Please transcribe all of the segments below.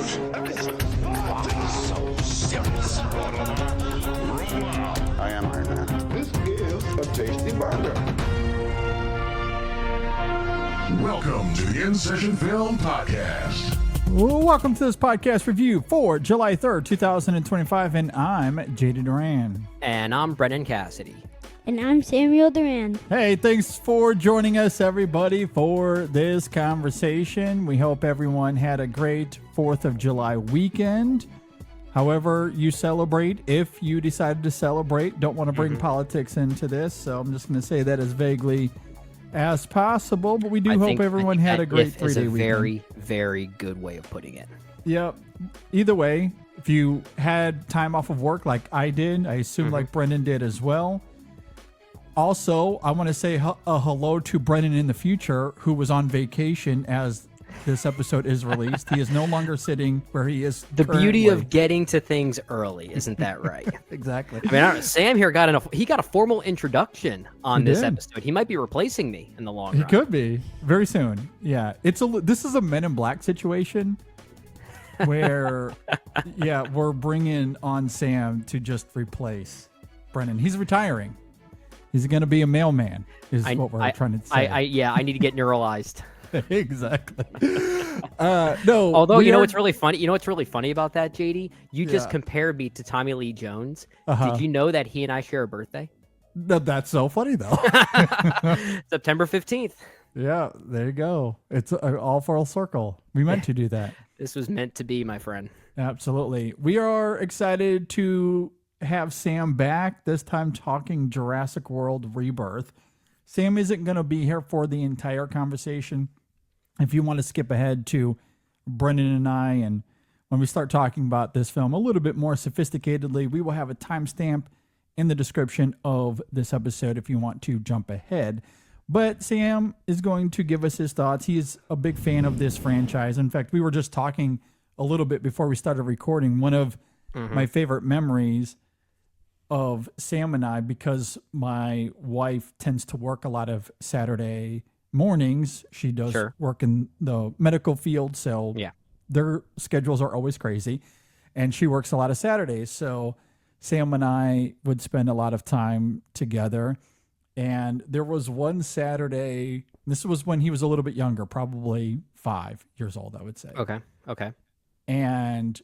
So serious. I am Hernan. This is a tasty burger. Welcome to the In Session Film Podcast. Welcome to this podcast review for July 3rd, 2025, and I'm Jada Duran. And I'm Brennan Cassidy. And I'm Samuel Duran. Hey, thanks for joining us, everybody, for this conversation. We hope everyone had a great 4th of July weekend. However you celebrate, if you decided to celebrate, don't want to bring politics into this, so I'm just going to say that as vaguely as possible, but we do hope everyone had a great 3-day weekend. Very, very good way of putting it. Yep. Either way, if you had time off of work like I did, I assume like Brendan did as well. Also, I want to say a hello to Brendan in the future, who was on vacation as this episode is released. He is no longer sitting where he is The currently. beauty of getting to things early, isn't that right? Exactly. I mean, Sam here got a formal introduction on this did. episode. He might be replacing me in the long He run. could be very soon. Yeah, this is a Men in Black situation where, yeah, we're bringing on Sam to just replace Brendan. He's retiring. He's going to be a mailman, is what we're trying to say. I need to get neuralized. Exactly. No. Although, you know what's really funny? You know what's really funny about that, JD? You just compared me to Tommy Lee Jones. Did you know that he and I share a birthday? No, that's so funny, though. September 15th. Yeah, there you go. It's all full circle. We meant to do that. This was meant to be, my friend. Absolutely. We are excited to have Sam back, this time talking Jurassic World Rebirth. Sam isn't going to be here for the entire conversation. If you want to skip ahead to Brendan and I, and when we start talking about this film a little bit more sophisticatedly, we will have a timestamp in the description of this episode if you want to jump ahead. But Sam is going to give us his thoughts. He is a big fan of this franchise. In fact, we were just talking a little bit before we started recording. One of my favorite memories of Sam and I, because my wife tends to work a lot of Saturday mornings. She does work in the medical field, so their schedules are always crazy, and she works a lot of Saturdays. So Sam and I would spend a lot of time together, and there was one Saturday, this was when he was a little bit younger, probably 5 years old, I would say. Okay. And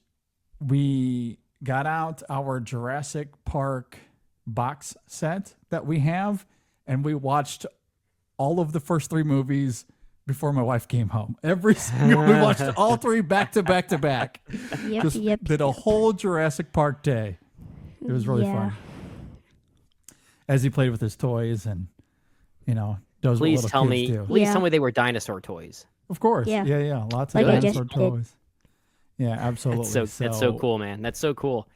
we got out our Jurassic Park box set that we have, and we watched all of the first 3 movies before my wife came home. We watched all 3 back to back to back. Did a whole Jurassic Park day. It was really fun. As he played with his toys and, does Please what tell little kids me. do. Please tell me they were dinosaur toys. Of course. Yeah. Lots of dinosaur toys. Yeah, absolutely. That's so cool, man. That's so cool.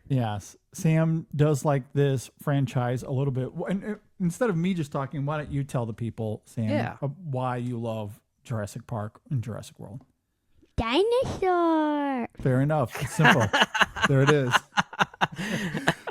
Yes. Sam does like this franchise a little bit. And instead of me just talking, why don't you tell the people, Sam, why you love Jurassic Park and Jurassic World? Dinosaur. Fair enough. It's simple. There it is.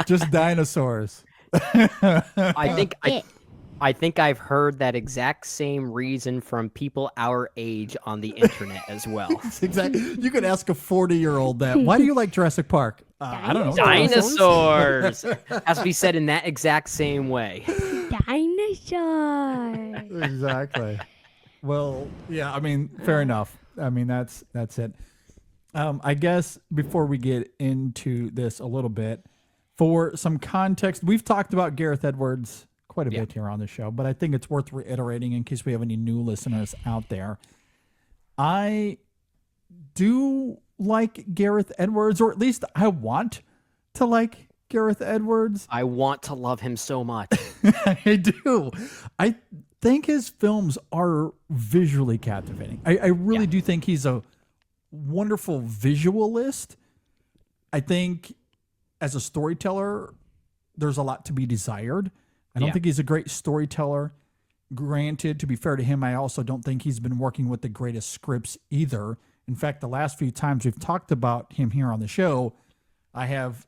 Just dinosaurs. I think I've heard that exact same reason from people our age on the internet as well. Exactly. You could ask a 40-year-old that. Why do you like Jurassic Park? I don't know. Dinosaurs. Has to be said in that exact same way. Dinosaur. Exactly. Well, yeah, I mean, fair enough. I mean, that's it. I guess before we get into this a little bit, for some context, we've talked about Gareth Edwards quite a bit here on the show, but I think it's worth reiterating in case we have any new listeners out there. I do like Gareth Edwards, or at least I want to like Gareth Edwards. I want to love him so much. I do. I think his films are visually captivating. I really do think he's a wonderful visualist. I think as a storyteller, there's a lot to be desired. I don't think he's a great storyteller. Granted, to be fair to him, I also don't think he's been working with the greatest scripts either. In fact, the last few times we've talked about him here on the show, I have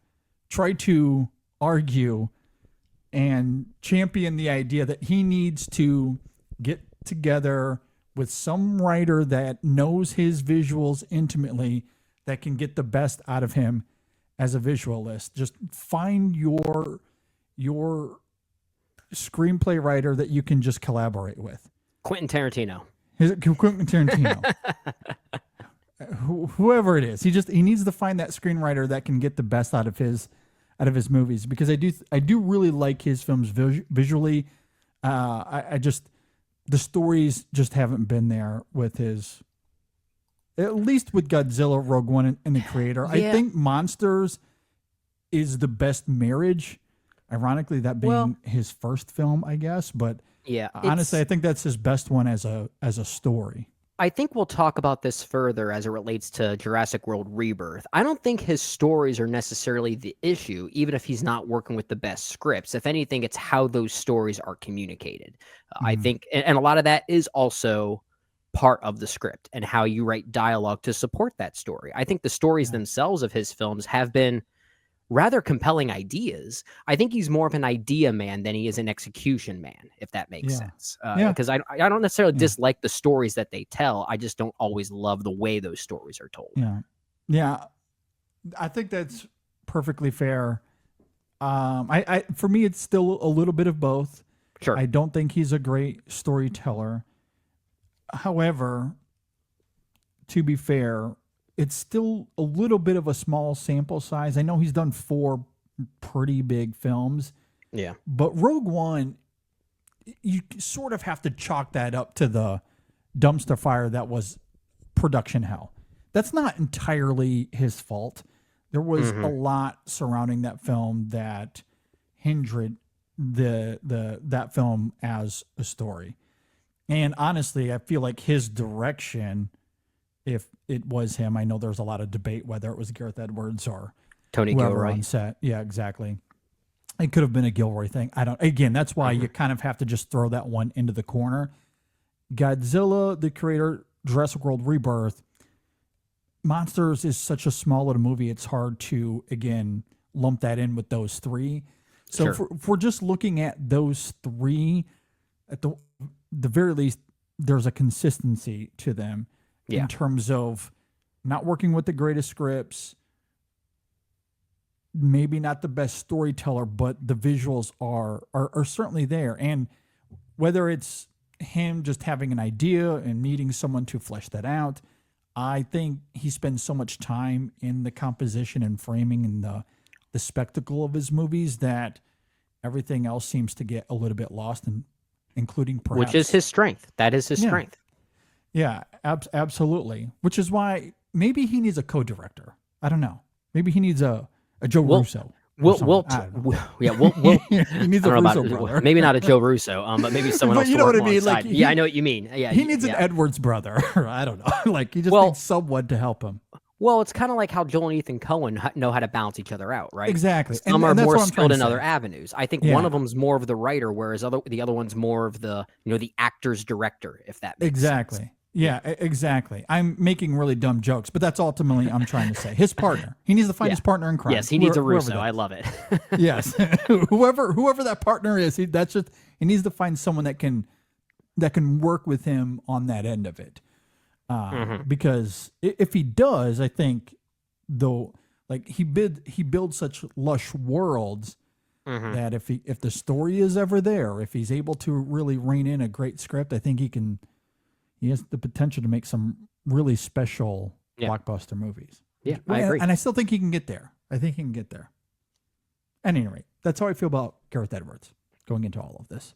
tried to argue and champion the idea that he needs to get together with some writer that knows his visuals intimately, that can get the best out of him as a visualist. Just find your screenplay writer that you can just collaborate with. Quentin Tarantino. Quentin Tarantino. Whoever it is, he needs to find that screenwriter that can get the best out of his movies, because I do really like his films visually. The stories just haven't been there with his, at least with Godzilla, Rogue One, and The Creator. Yeah. I think Monsters is the best marriage. Ironically, that being his first film, I guess. But yeah, honestly, I think that's his best one as a story. I think we'll talk about this further as it relates to Jurassic World Rebirth. I don't think his stories are necessarily the issue, even if he's not working with the best scripts. If anything, it's how those stories are communicated. I think, and a lot of that is also part of the script and how you write dialogue to support that story. I think the stories themselves of his films have been rather compelling ideas. I think he's more of an idea man than he is an execution man, if that makes sense. Because I don't necessarily dislike the stories that they tell. I just don't always love the way those stories are told. Yeah. I think that's perfectly fair. I for me, it's still a little bit of both. Sure. I don't think he's a great storyteller. However, to be fair, it's still a little bit of a small sample size. I know he's done 4 pretty big films. Yeah. But Rogue One, you sort of have to chalk that up to the dumpster fire that was production hell. That's not entirely his fault. There was a lot surrounding that film that hindered that film as a story. And honestly, I feel like his direction, if it was him, I know there's a lot of debate whether it was Gareth Edwards or Tony Gilroy on set. Yeah, exactly. It could have been a Gilroy thing. Again, that's why you kind of have to just throw that one into the corner. Godzilla, The Creator, Jurassic World Rebirth, Monsters is such a small little movie. It's hard to, again, lump that in with those 3. So if we're just looking at those 3, at the very least, there's a consistency to them. In terms of not working with the greatest scripts, maybe not the best storyteller, but the visuals are certainly there. And whether it's him just having an idea and needing someone to flesh that out, I think he spends so much time in the composition and framing and the spectacle of his movies that everything else seems to get a little bit lost, including perhaps... Which is his strength. That is his strength. Yeah, absolutely. Which is why maybe he needs a co-director. I don't know. Maybe he needs a Joe Russo. He needs a Russo brother. Maybe not a Joe Russo, but maybe someone else. You know what I mean? Like, I know what you mean. Yeah, he needs an Edwards brother. I don't know. Like, he just needs someone to help him. Well, it's kind of like how Joel and Ethan Coen know how to balance each other out, right? Exactly. Some are more skilled in other avenues. I think one of them's more of the writer, whereas the other one's more of the the actor's director, if that makes sense. Yeah, exactly. I'm making really dumb jokes, but that's ultimately I'm trying to say. His partner. He needs to find his partner in crime. Yes, he needs a Russo. I love it. Yes. whoever that partner is, he needs to find someone that can work with him on that end of it. Because if he does, I think though, like he builds such lush worlds that if the story is ever there, if he's able to really rein in a great script, I think he has the potential to make some really special blockbuster movies. Yeah, I agree. And I still think he can get there. I think he can get there. At any rate, that's how I feel about Gareth Edwards going into all of this.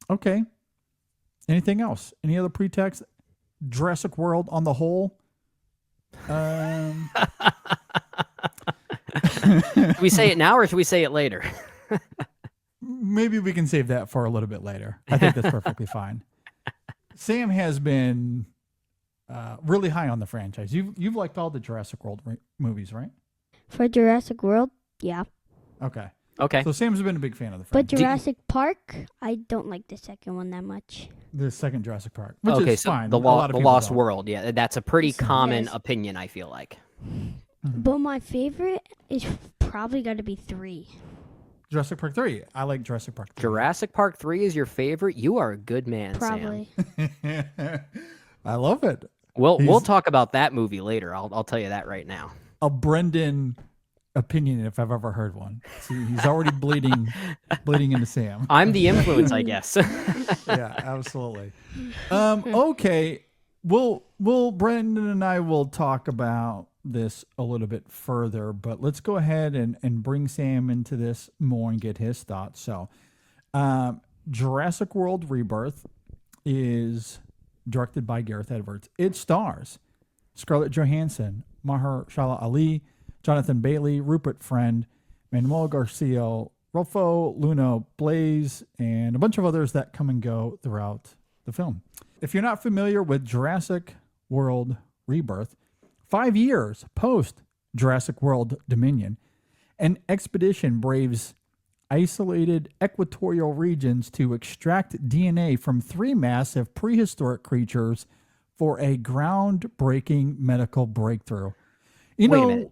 Okay. Anything else? Any other pretext? Jurassic World on the whole? Should we say it now or should we say it later? Maybe we can save that for a little bit later. I think that's perfectly fine. Sam has been really high on the franchise. You've liked all the Jurassic World movies, right? For Jurassic World, yeah. Okay. So Sam's been a big fan of the franchise. But Jurassic Park, I don't like the second one that much. The second Jurassic Park, which is fine. The Lost World, yeah, that's a pretty common opinion, I feel like. But my favorite is probably got to be 3. Jurassic Park 3. I like Jurassic Park 3. Jurassic Park 3 is your favorite? You are a good man, probably. Sam. I love it. We'll He's talk about that movie later. I'll tell you that right now. a Brendan opinion if I've ever heard one. See, he's already bleeding into Sam. I'm the influence, I guess. Yeah, absolutely. Okay. We'll Brendan and I will talk about this a little bit further, but let's go ahead and bring Sam into this more and get his thoughts. So, Jurassic World Rebirth is directed by Gareth Edwards. It stars Scarlett Johansson, Mahershala Ali, Jonathan Bailey, Rupert Friend, Manuel Garcia, Rolfo Luna Blaze, and a bunch of others that come and go throughout the film. If you're not familiar with Jurassic World Rebirth, 5 years post Jurassic World Dominion, an expedition braves isolated equatorial regions to extract DNA from 3 massive prehistoric creatures for a groundbreaking medical breakthrough. Wait a minute.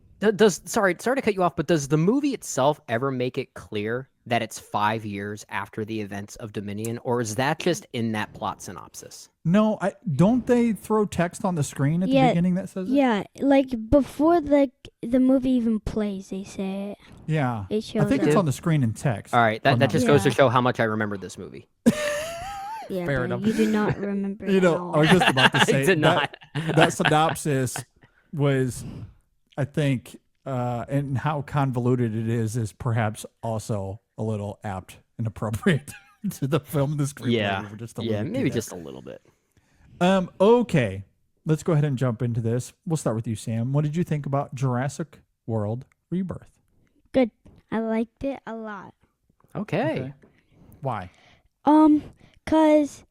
Sorry to cut you off, but does the movie itself ever make it clear that it's 5 years after the events of Dominion, or is that just in that plot synopsis? No, don't they throw text on the screen at the beginning that says it? Yeah, like before the movie even plays, they say it. Yeah. It shows I think it's up. on the screen in text. All right, that just goes to Yeah. show how much I remember this movie. Yeah, Fair but enough. you do not remember it You at know, all. I was just about to I say did not. that synopsis was, I think, and how convoluted it is perhaps also a little apt and appropriate to the film and the screenplay. Yeah, We were just yeah, alluding to maybe that. just a little bit. Okay, let's go ahead and jump into this. We'll start with you, Sam. What did you think about Jurassic World Rebirth? Good. I liked it a lot. Okay. Why? Cause,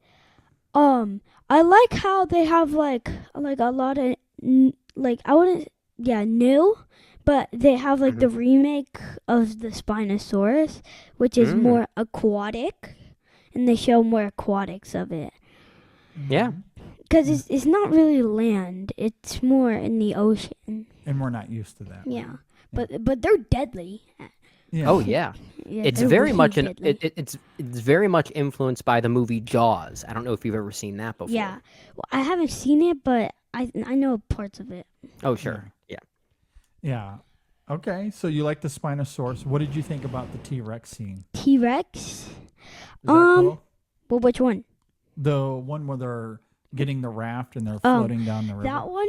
I like how they have like a lot of I wouldn't new, but they have like the remake of the Spinosaurus, which is more aquatic, and they show more aquatics of it. Yeah. Cause it's not really land; it's more in the ocean. And we're not used to that. Yeah, but they're deadly. Yeah. Oh yeah. Yeah, It's they're very really much deadly. it's very much influenced by the movie Jaws. I don't know if you've ever seen that before. Yeah, well, I haven't seen it, but I know parts of it. Oh sure. Yeah. Yeah. Okay, so you like the Spinosaurus. What did you think about the T-Rex scene? T-Rex. Is that cool? Well, which one? The one where they're getting the raft and they're floating down the river. That one?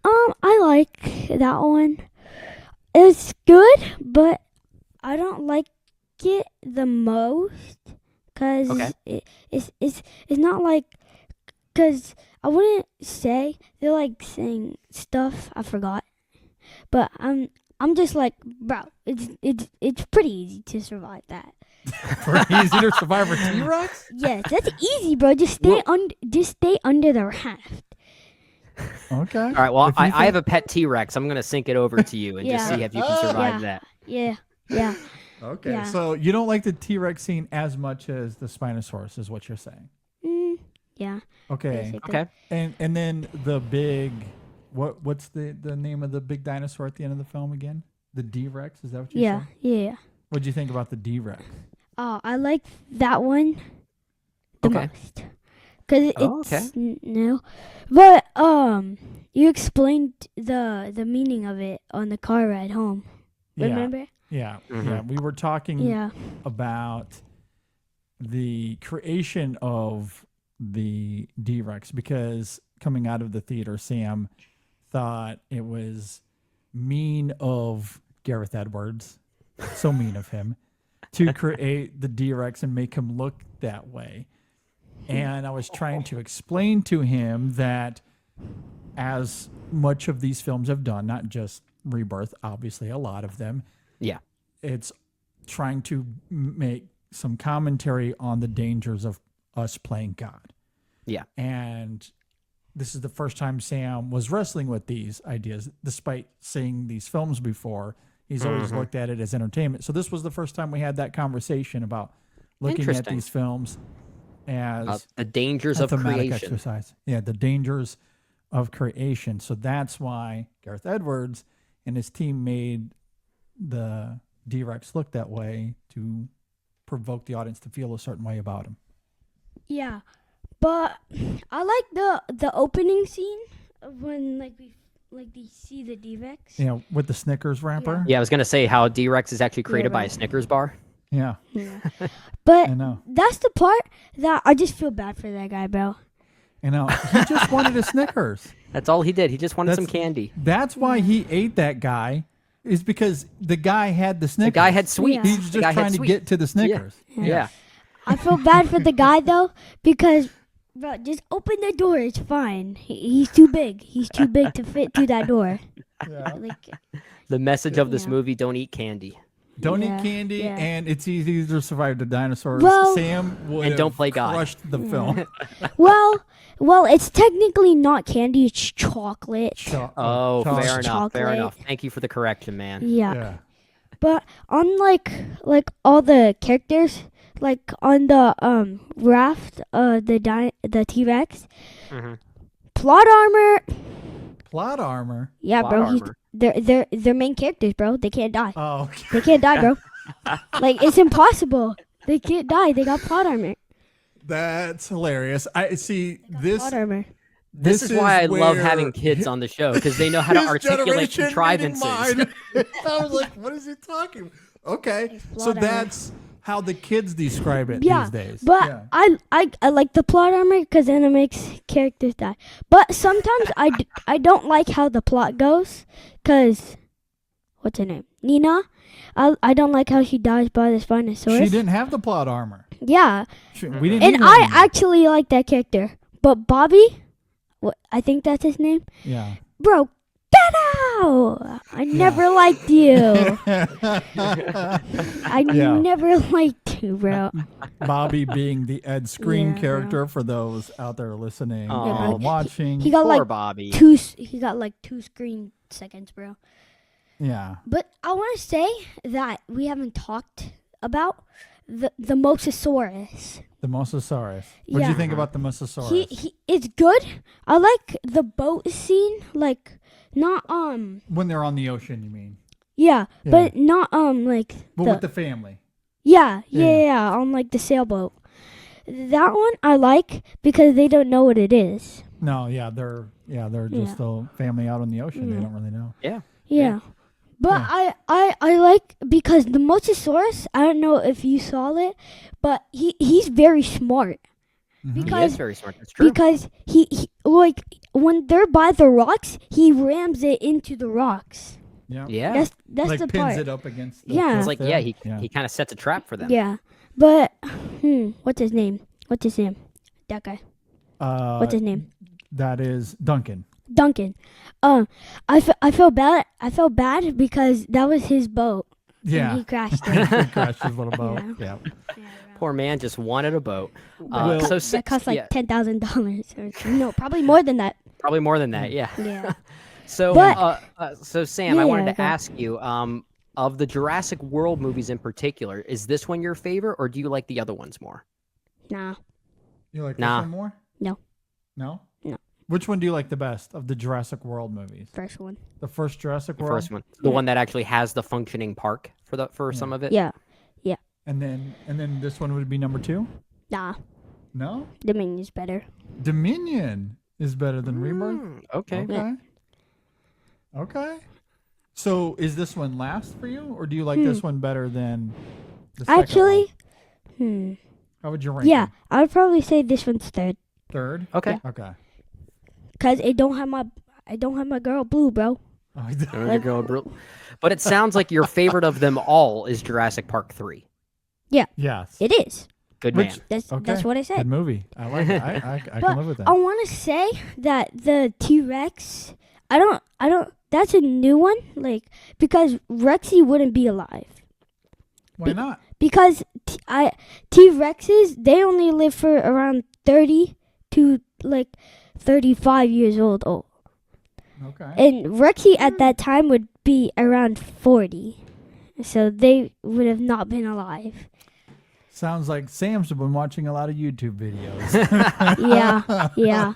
I like that one. It's good, but I don't like it the most because Okay. it's not like, because I wouldn't say they're like saying stuff I forgot, but I'm just like, bro, it's pretty easy to survive that. Pretty easy to survive a T-Rex? Yes, that's easy, bro. Just stay under the raft. Okay. All right. Well, If you I think- have a pet T-Rex. I'm gonna sink it over to you and just Yeah. see if you can survive that. Yeah. Okay, Yeah. so you don't like the T-Rex scene as much as the Spinosaurus is what you're saying. Yeah. Okay. Basically. Okay. And then the big, what's the name of the big dinosaur at the end of the film again? The D-Rex, is that what you Yeah. said? Yeah. What'd you think about the D-Rex? Oh, I like that one the Okay. most because it's Oh, okay. new. But you explained the meaning of it on the car ride home. Remember? Yeah. Mhm. Yeah. We were talking Yeah. about the creation of the D-Rex because coming out of the theater, Sam thought it was mean of Gareth Edwards, so mean of him, to create the D-Rex and make him look that way. And I was trying to explain to him that as much of these films have done, not just Rebirth, obviously a lot of them, Yeah. it's trying to make some commentary on the dangers of us playing God. Yeah. And this is the first time Sam was wrestling with these ideas, despite seeing these films before. He's always looked at it as entertainment. So this was the first time we had that conversation about looking at Interesting. these films as The dangers a of thematic creation. exercise. Yeah, the dangers of creation. So that's why Gareth Edwards and his team made the D-Rex look that way to provoke the audience to feel a certain way about him. Yeah. But I like the opening scene when they see the D-Rex. You know, with the Snickers wrapper. Yeah, I was gonna say how D-Rex is actually created by a right. Snickers bar. Yeah. Yeah. But I know. that's the part that I just feel bad for that guy, bro. You know, he just wanted a Snickers. That's all he did. He just wanted some That's- candy. That's why he ate that guy, is because the guy had the Snickers. The guy had sweets. Yeah. He's The just guy had trying to sweets. get to the Snickers. Yeah. I feel bad for the guy though because, bro, just open the door. It's fine. He's too big. He's too big to fit through that door. Like, The message of this Yeah. movie: don't eat candy Don't Yeah, eat candy, yeah. and it's easy to survive the dinosaurs. Well- Sam would And don't have play God. crushed the film. well, it's technically not candy. It's chocolate. Oh, chocolate. fair enough. Fair Chocolate. enough. Thank you for the correction, man. Yeah. Yeah. But unlike all the characters, like on the raft, the T-Rex, Mhm. plot armor. Plot armor. Yeah, Plot bro. armor. They're main characters, bro. They can't die. Oh, okay. They can't die, bro. Like, it's impossible. They can't die. They got plot armor. That's hilarious. I see this. Plot armor. This is why I love where having kids on the show because they know how to his articulate generation contrivances. meeting mine. I was like, what is he talking? Okay, It's so plot armor. that's how the kids describe it Yeah, these days. but Yeah. I like the plot armor because then it makes characters die. But sometimes I don't like how the plot goes because what's her name? Nina. I don't like how she dies by the Spinosaurus. She didn't have the plot armor. Yeah, We didn't. and need I any. actually like that character. But Bobby, what I think that's his name, Yeah. bro. Get out! I never liked you. I Yeah. never liked you, bro. Bobby being the Ed Screen Yeah, bro. character for those out there listening Aw. or watching. He got Poor like Bobby. he got like 2 screen seconds, bro. Yeah. But I want to say that we haven't talked about the Mosasaurus. The Mosasaurus. What did Yeah. you think about the Mosasaurus? He it's good. I like the boat scene, like not When they're on the ocean, you mean? yeah, Yeah. but not like But the with the family. yeah, Yeah. on like the sailboat. That one I like because they don't know what it is. No, yeah, they're just a family out on the ocean. They Yeah. don't really know. Yeah. Yeah. But Yeah. I like because the Mosasaurus, I don't know if you saw it, but he's very smart. Mhm. He Because is very smart. That's true. because he like when they're by the rocks, he rams it into the rocks. Yeah. Yeah. That's like the pins part. it up against the Yeah. cliff It's like, there. yeah, he kind of sets a trap for them. Yeah. But what's his name? That guy. What's his name? That is Duncan. Duncan. I felt bad. I felt bad because that was his boat. Yeah. And he crashed it. He crashed his little boat. Yeah. Poor man just wanted a boat. Well- so That cost like yeah, $10,000. No, probably more than that. probably more than that. Yeah. Yeah. So, But- so Sam, I wanted to okay. ask you, of the Jurassic World movies in particular, is this one your favorite, or do you like the other ones more? Nah. You like Nah. this one more? No. No? No. Which one do you like the best of the Jurassic World movies? First one. The first Jurassic The World? first one, the one that actually has the functioning park for some of it. Yeah. And then this one would be number 2? Nah. No? Dominion's better. Dominion is better than Rebirth? Okay. Okay. Okay. So is this one last for you, or do you like this one better than the second Actually, one? How would you rank yeah, them? I would probably say this one's third Third? Okay. Okay. because I don't have my girl Blue, bro. Oh, There you go, bro. But it sounds like your favorite of them all is Jurassic Park 3. yes. It is. Good Which- man. That's Okay. what I Good said. movie. I like it. I But can live with that. I want to say that the T-Rex, I don't. That's a new one, like because Rexy wouldn't be alive. Why not? Because T-Rexes, they only live for around 30 to like 35 years old. Okay. And Rexy at that time would be around 40. So they would have not been alive. Sounds like Sam's been watching a lot of YouTube videos. Yeah.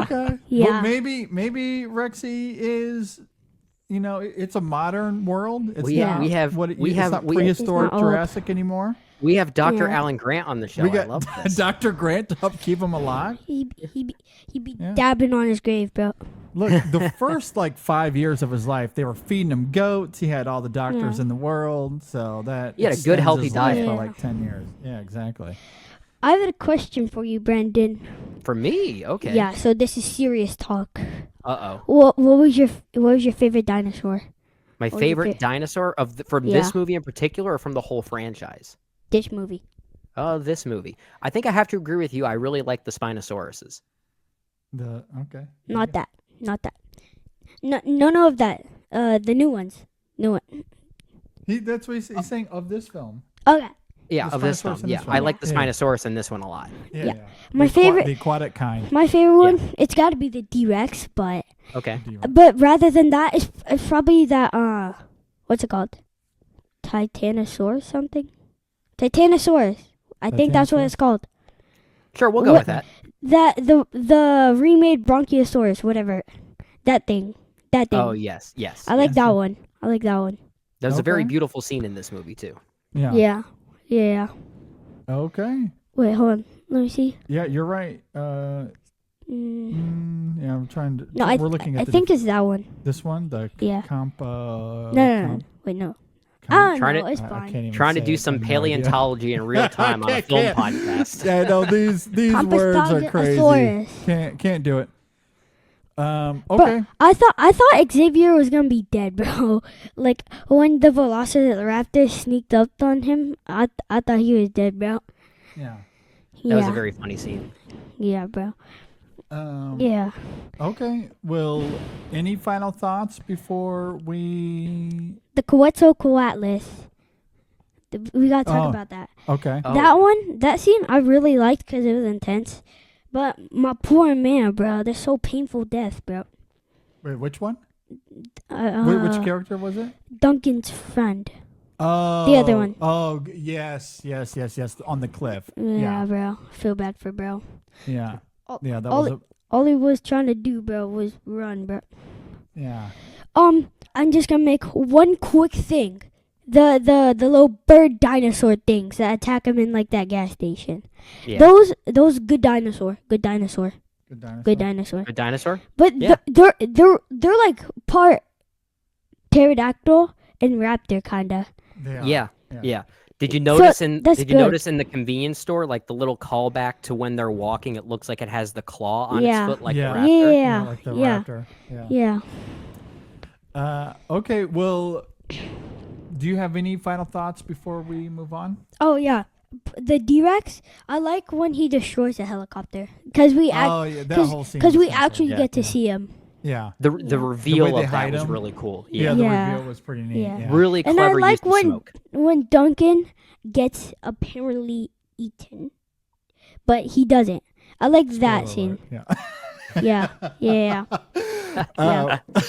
Okay. Yeah. Well, maybe Rexy is, it's a modern world. It's We not have- what we it's have- not we- prehistoric It's not old. Jurassic anymore. We have Dr. Yeah. Alan Grant on the show. We I got love this. Dr. Grant to help keep him alive. He be Yeah. dabbing on his grave, bro. Look, the first like 5 years of his life, they were feeding him goats. He had all the doctors in the world, so that He had a good, extends healthy his life diet. for Yeah. like 10 years. Yeah, exactly. I have a question for you, Brandon. For me, okay. Yeah, so this is serious talk. Uh-oh. What was your favorite dinosaur? My Or your favorite fa- dinosaur from Yeah. this movie in particular, or from the whole franchise? This movie. Oh, this movie. I think I have to agree with you. I really like the Spinosauruses. Okay. Not that. No, none of that. The new ones. New one. That's what he's saying of this film. Okay. Yeah, The of this Spinosaurus film. in Yeah, this I one. like the Yeah. Spinosaurus in this one a lot. Yeah. The My favorite- the aquatic kind. My favorite one. It's got to be the D-Rex, but Okay. rather than that, it's probably that. What's it called? Titanosaurus something. Titanosaurus. I think that's what Titanosaurus? it's called. Sure, we'll go What- with that. That the remade Bronchiosaurus, whatever. That thing. Oh, yes, yes. I like yes. that one. I like that one. There's a very Okay. beautiful scene in this movie, too. Yeah. Yeah. Okay. Wait, hold on. Let me see. Yeah, you're right. Mm, Yeah, I'm trying to. no, we're looking at I think it's that one. this one, the Yeah. comp. No. Wait, no. comp- Trying no, to- it's I fine. can't even Trying to say do it, some I have no idea. paleontology in real time on a film Can't. podcast. Yeah, no, these words are crazy. Compostoglosaurus. Can't do it. But Okay. I thought Xavier was gonna be dead, bro. Like when the Velociraptor sneaked up on him, I thought he was dead, bro. Yeah. That was a Yeah, very funny scene. yeah, bro. Um, Yeah. Okay. Well, any final thoughts before we? The Quetzalcoatlus. We gotta talk Oh. about that. Okay. Oh. That scene I really liked because it was intense. But my poor man, bro, they're so painful death, bro. Wait, which one? Uh, Which character was it? Duncan's friend. Oh, other one. Oh, yes, on the cliff. Yeah, bro. Feel bad for bro. Yeah. All- Yeah, that all was it- All he was trying to do, bro, was run, bro. yeah. I'm just gonna make one quick thing. The little bird dinosaur things that attack him in like that gas station. Yeah. Those good dinosaur. Good dinosaur. Good dinosaur. A dinosaur? But Yeah. they're like part pterodactyl and raptor kinda. They are. Yeah. Did you notice that's Did you good. notice in the convenience store, like the little callback to when they're walking, it looks like it has the claw on Yeah. its foot, like Yeah. the raptor. Yeah. like the Yeah. raptor. Yeah. Yeah. Okay. Well, do you have any final thoughts before we move on? Oh yeah. The D-Rex, I like when he destroys a helicopter because we that whole scene. because was we so cool. actually Yeah, get to yeah. see him. Yeah. The reveal they of that hide was him? really cool. Yeah. Yeah. The Yeah. reveal was pretty neat. Yeah. Yeah. Really And I clever like use of when smoke. when Duncan gets apparently eaten, but he doesn't. I like that Spoiler scene. alert. Yeah. Yeah.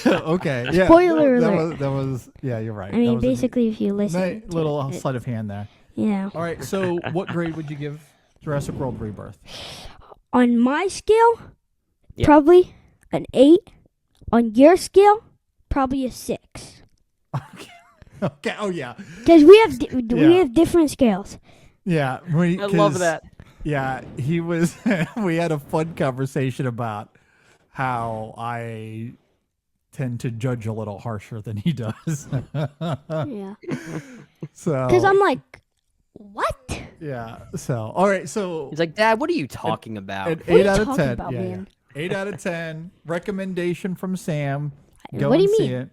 Okay. Yeah. Spoiler that alert. That was. Yeah, you're right. I That mean, was a neat- basically, if you listen, Nice to little it, sleight of hand there. yeah. All right. So, what grade would you give Jurassic World Rebirth? On my scale, Yeah. probably an 8. On your scale, probably a 6. Okay. Oh yeah. Because we have we Yeah. have different scales. Yeah. I love that. Yeah, he was. We had a fun conversation about how I tend to judge a little harsher than he does. Yeah. So. Because I'm like, what? Yeah. So. All right. So. He's like, Dad, what are you talking about? An What are you 8 out of talking 10. about, yeah, man? yeah. 8 out of 10. Recommendation from Sam. Go What do and you see mean?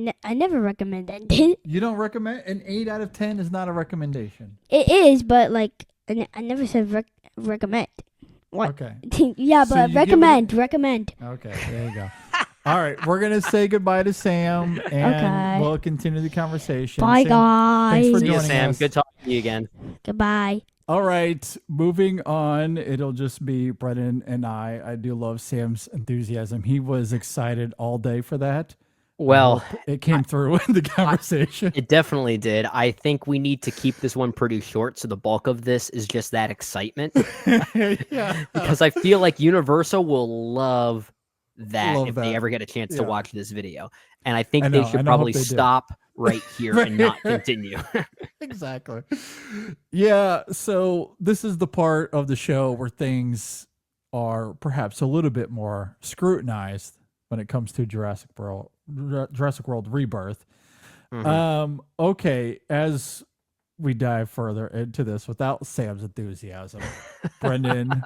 it. I never recommend that. It You don't recommend an 8 out of 10 is not a recommendation. is, but like, I never said recommend. What? Okay. Yeah, So but you give it recommend. Okay. There you go. All right, we're gonna say goodbye to Sam, and Okay. we'll continue the conversation. Bye, Sam, guys. thanks for See you, joining Sam. us. Good talking to you again. Goodbye. All right, moving on. It'll just be Brennan and I. I do love Sam's enthusiasm. He was excited all day for that. Well, It came through in the conversation. it definitely did. I think we need to keep this one pretty short, so the bulk of this is just that excitement. Yeah. Because I feel like Universal will love that Love if that. they ever get a chance to Yeah. watch this video. And I think I they know, should I probably hope they do. stop right here and not continue. Exactly. Yeah. So this is the part of the show where things are perhaps a little bit more scrutinized when it comes to Jurassic World Rebirth. Okay. As we dive further into this without Sam's enthusiasm, Brendan,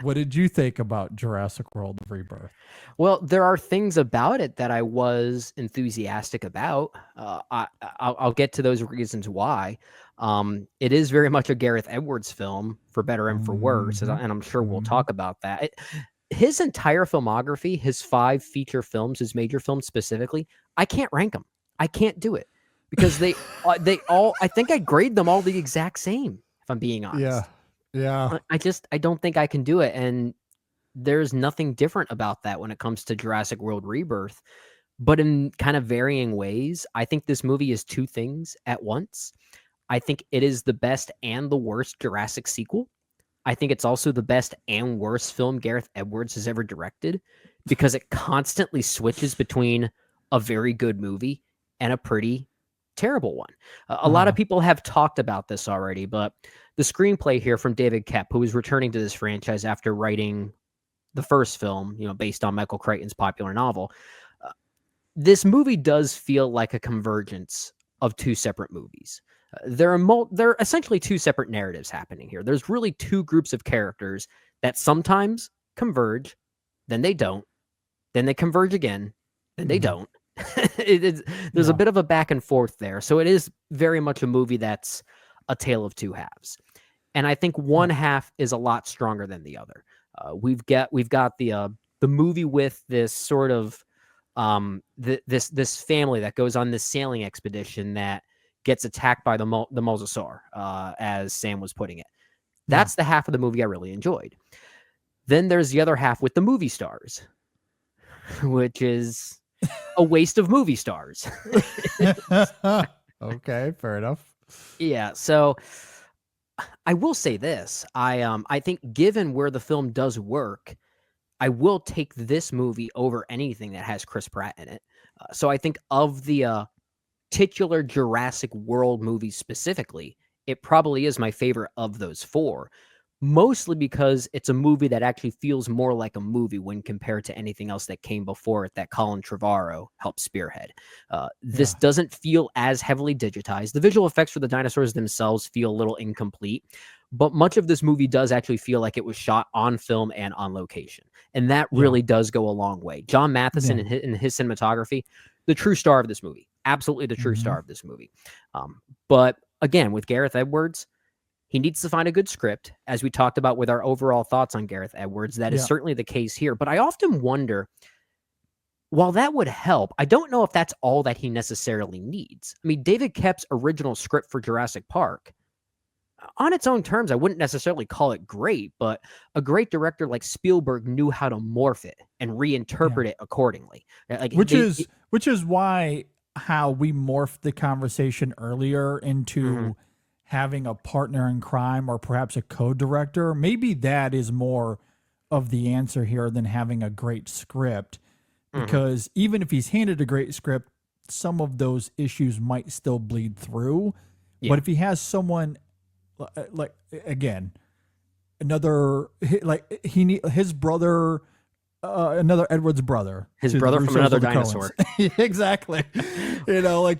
what did you think about Jurassic World Rebirth? Well, there are things about it that I was enthusiastic about. I'll get to those reasons why. It is very much a Gareth Edwards film, for better and for worse, and I'm sure we'll talk about that. His entire filmography, his 5 feature films, his major films specifically, I can't rank them. I can't do it because they all. I think I grade them all the exact same. If I'm being honest. Yeah. I don't think I can do it, and there's nothing different about that when it comes to Jurassic World Rebirth, but in kind of varying ways. I think this movie is 2 things at once. I think it is the best and the worst Jurassic sequel. I think it's also the best and worst film Gareth Edwards has ever directed because it constantly switches between a very good movie and a pretty terrible one. A lot of people have talked about this already, but the screenplay here from David Koepp, who is returning to this franchise after writing the first film, based on Michael Crichton's popular novel, this movie does feel like a convergence of 2 separate movies. There are essentially 2 separate narratives happening here. There's really 2 groups of characters that sometimes converge, then they don't, then they converge again, then they don't. There's a bit of a back and forth there. So it is very much a movie that's a tale of 2 halves. And I think one half is a lot stronger than the other. We've got the movie with this sort of this family that goes on this sailing expedition that gets attacked by the mosasaur, as Sam was putting it. That's the half of the movie I really enjoyed. Then there's the other half with the movie stars, which is a waste of movie stars. Okay, fair enough. Yeah, so I will say this. I think given where the film does work, I will take this movie over anything that has Chris Pratt in it. So I think of the titular Jurassic World movies specifically, it probably is my favorite of those 4. Mostly because it's a movie that actually feels more like a movie when compared to anything else that came before it that Colin Trevorrow helped spearhead. This doesn't feel as heavily digitized. The visual effects for the dinosaurs themselves feel a little incomplete, but much of this movie does actually feel like it was shot on film and on location. And that really does go a long way. John Matheson in his cinematography, the true star of this movie. Absolutely the true star of this movie. But again, with Gareth Edwards, he needs to find a good script, as we talked about with our overall thoughts on Gareth Edwards. That is certainly the case here. But I often wonder, while that would help, I don't know if that's all that he necessarily needs. I mean, David Koepp's original script for Jurassic Park, on its own terms, I wouldn't necessarily call it great, but a great director like Spielberg knew how to morph it and reinterpret it accordingly. Which is why how we morphed the conversation earlier into having a partner in crime or perhaps a co-director. Maybe that is more of the answer here than having a great script, because even if he's handed a great script, some of those issues might still bleed through. But if he has someone like, again, another, like his brother, another Edwards brother, his brother from another dinosaur. Exactly. Like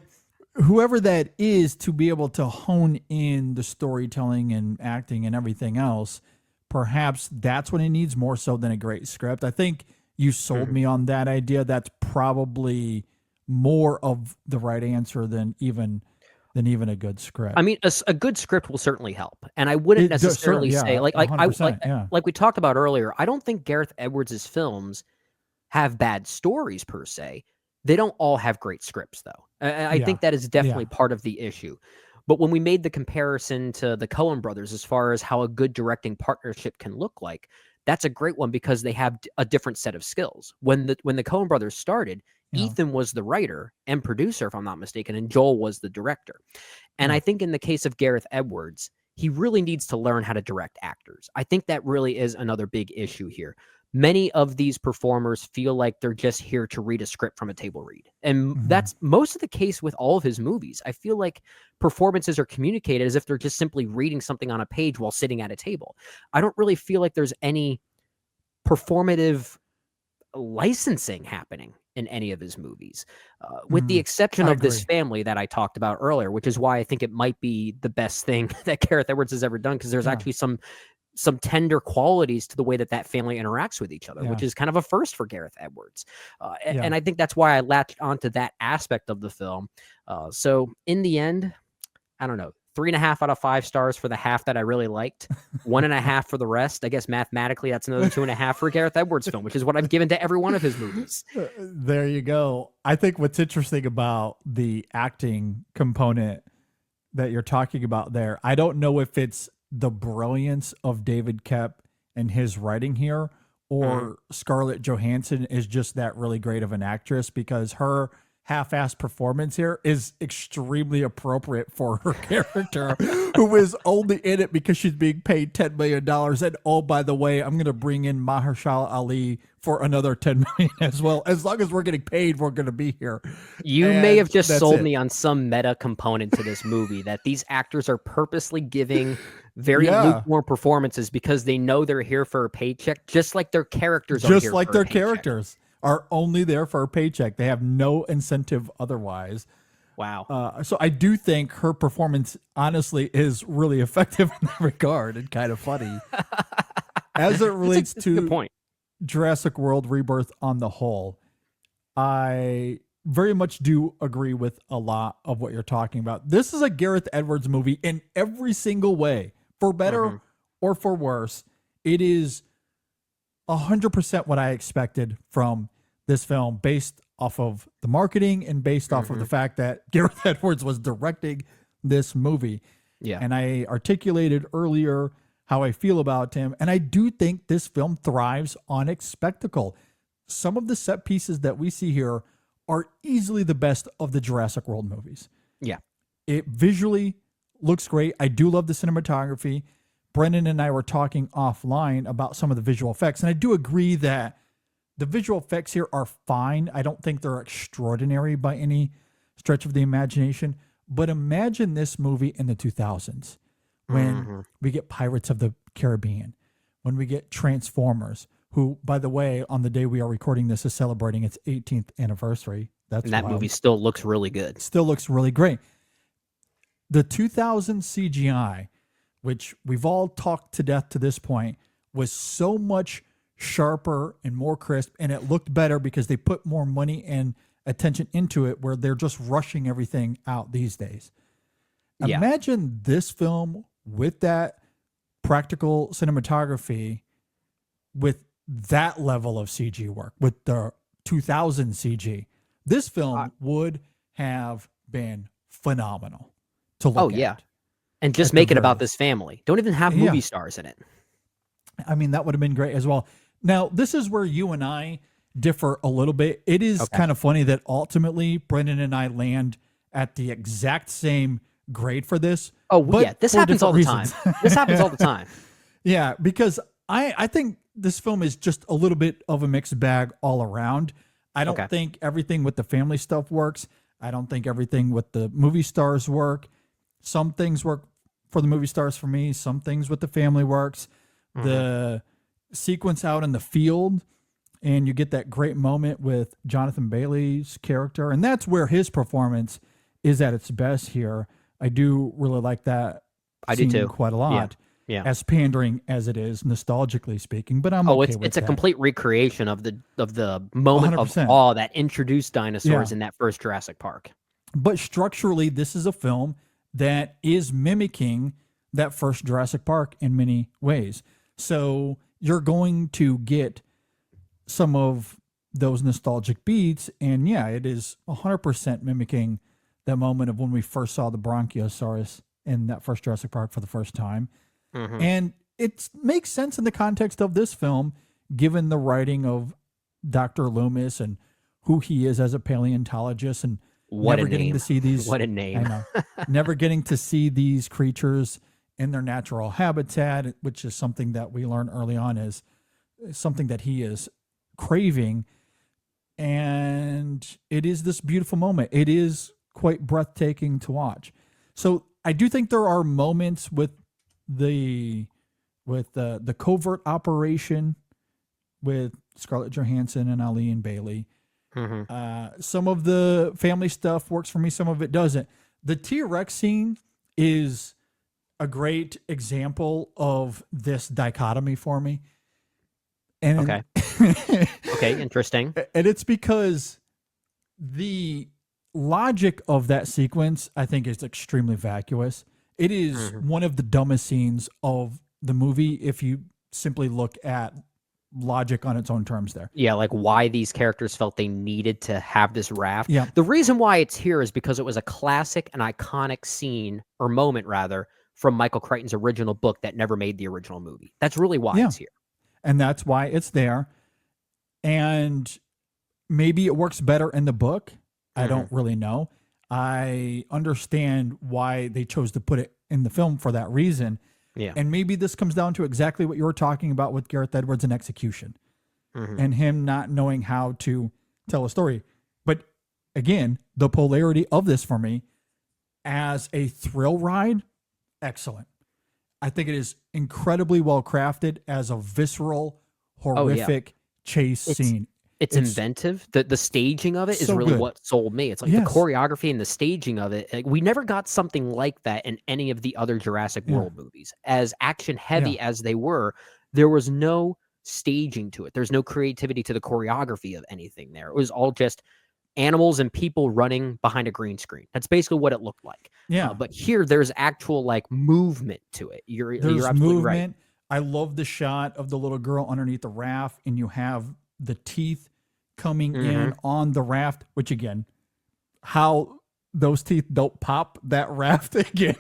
whoever that is, to be able to hone in the storytelling and acting and everything else, perhaps that's what he needs more so than a great script. I think you sold me on that idea. That's probably more of the right answer than even a good script. I mean, a good script will certainly help, and I wouldn't necessarily say like we talked about earlier. I don't think Gareth Edwards' films have bad stories per se. They don't all have great scripts, though. I think that is definitely part of the issue. But when we made the comparison to the Coen brothers as far as how a good directing partnership can look like, that's a great one because they have a different set of skills. When the Coen brothers started, Ethan was the writer and producer, if I'm not mistaken, and Joel was the director. And I think in the case of Gareth Edwards, he really needs to learn how to direct actors. I think that really is another big issue here. many of these performers feel like they're just here to read a script from a table read. And Mhm. that's most of the case with all of his movies. I feel like performances are communicated as if they're just simply reading something on a page while sitting at a table. I don't really feel like there's any performative licensing happening in any of his movies, with the exception I of this agree. family that I talked about earlier, which is why I think it might be the best thing that Gareth Edwards has ever done, because there's Yeah. actually some tender qualities to the way that that family interacts with each other, Yeah. which is kind of a first for Gareth Edwards. Yeah. And I think that's why I latched onto that aspect of the film. So in the end, I don't know, 3.5 out of 5 stars for the half that I really liked, 1.5 for the rest. I guess mathematically that's another 2.5 for Gareth Edwards film, which is what I've given to every one of his movies. There you go. I think what's interesting about the acting component that you're talking about there, I don't know if it's the brilliance of David Koepp and his writing here, or Scarlett Johansson is just that really great of an actress, because her half-assed performance here is extremely appropriate for her character, who is only in it because she's being paid $10 million. And oh, by the way, I'm going to bring in Mahershala Ali for another $10 million as well. As long as we're getting paid, we're going to be here. You And may have just that's sold it. me on some meta component to this movie, that these actors are purposely giving very Yeah. lukewarm performances because they know they're here for a paycheck, just like their characters are Just here like for a their paycheck. characters are only there for a paycheck. They have no incentive otherwise. Wow. So I do think her performance, honestly, is really effective in that regard and kind of funny. As it relates That's a good to point. Jurassic World Rebirth on the whole, I very much do agree with a lot of what you're talking about. This is a Gareth Edwards movie in every single way, for better or for worse. It is 100% what I expected from this film, based off of the marketing and based off of the fact that Gareth Edwards was directing this movie. Yeah. And I articulated earlier how I feel about him. And I do think this film thrives on its spectacle. Some of the set pieces that we see here are easily the best of the Jurassic World movies. Yeah. It visually looks great. I do love the cinematography. Brendan and I were talking offline about some of the visual effects, and I do agree that the visual effects here are fine. I don't think they're extraordinary by any stretch of the imagination. But imagine this movie in the 2000s, when we get Pirates of the Caribbean, when we get Transformers, who, by the way, on the day we are recording this, is celebrating its 18th anniversary. That's And that wild. movie still looks really good. Still looks really great. The 2000 CGI, which we've all talked to death to this point, was so much sharper and more crisp, and it looked better because they put more money and attention into it, where they're just rushing everything out these days. Yeah. Imagine this film with that practical cinematography, with that level of CG work, with the 2000 CG. This film would have been phenomenal to look at. Oh, yeah. And just At the make it about very- this family. Don't even have Yeah. movie stars in it. I mean, that would have been great as well. Now, this is where you and I differ a little bit. It is kind of funny that ultimately Brendan and I land at the exact same grade for this. Oh, but yeah. This for happens all the different time. reasons. This happens all the time. Yeah, because I think this film is just a little bit of a mixed bag all around. I don't Okay. think everything with the family stuff works. I don't think everything with the movie stars work. Some things work for the movie stars for me. Some things with the family works. The sequence out in the field, and you get that great moment with Jonathan Bailey's character, and that's where his performance is at its best here. I do really like that. I do scene too. quite a lot. Yeah. As pandering as it is, nostalgically speaking, but I'm Oh, okay with it's a that. complete recreation of the moment 100%. of awe that introduced dinosaurs Yeah. in that first Jurassic Park. But structurally, this is a film that is mimicking that first Jurassic Park in many ways. So you're going to get some of those nostalgic beats, and yeah, it is 100% mimicking that moment of when we first saw the Bronchiosaurus in that first Jurassic Park for the first time. And it makes sense in the context of this film, given the writing of Dr. Loomis and who he is as a paleontologist, and What never a getting name. to see these. What a I name. know. Never getting to see these creatures in their natural habitat, which is something that we learn early on is something that he is craving. And it is this beautiful moment. It is quite breathtaking to watch. So I do think there are moments with the covert operation with Scarlett Johansson and Ali and Bailey. Some of the family stuff works for me. Some of it doesn't. The T-Rex scene is a great example of this dichotomy for me. And Okay. Okay, interesting. And it's because the logic of that sequence, I think, is extremely vacuous. It is one of the dumbest scenes of the movie if you simply look at logic on its own terms there. Yeah, like why these characters felt they needed to have this raft. Yeah. The reason why it's here is because it was a classic and iconic scene, or moment rather, from Michael Crichton's original book that never made the original movie. That's really why it's here. And that's why it's there. And maybe it works better in the book. I don't really know. I understand why they chose to put it in the film for that reason. Yeah. And maybe this comes down to exactly what you were talking about with Gareth Edwards and execution and him not knowing how to tell a story. But again, the polarity of this for me as a thrill ride, excellent. I think it is incredibly well crafted as a visceral, horrific chase scene. It's inventive. The staging of it is so really good. what sold me. It's like the choreography and the staging of it. Like, we never got something like that in any of the other Jurassic World movies. As action heavy as they were, there was no staging to it. There's no creativity to the choreography of anything there. It was all just animals and people running behind a green screen. That's basically what it looked like. Yeah. But here, there's actual like movement to it. You're absolutely movement. right. I love the shot of the little girl underneath the raft, and you have the teeth coming in on the raft, which again, how those teeth don't pop that raft again.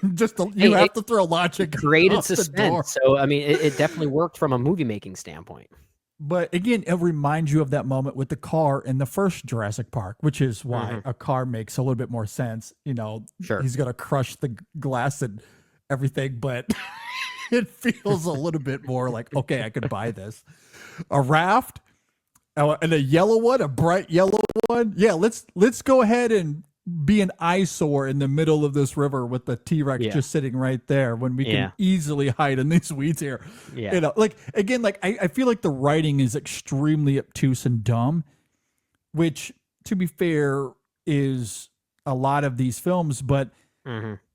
You have to throw logic. Created out the door. suspense. So I mean, it definitely worked from a movie making standpoint. But again, it reminds you of that moment with the car in the first Jurassic Park, which is why a car makes a little bit more sense. You know, he's going to crush the glass and everything, but it feels a little bit more like, okay, I could buy this. A raft and a yellow one, a bright yellow one. Yeah, let's go ahead and be an eyesore in the middle of this river with the T-Rex just sitting right there when we can easily hide in these weeds here. Yeah. You know, like, again, like I feel like the writing is extremely obtuse and dumb, which, to be fair, is a lot of these films, but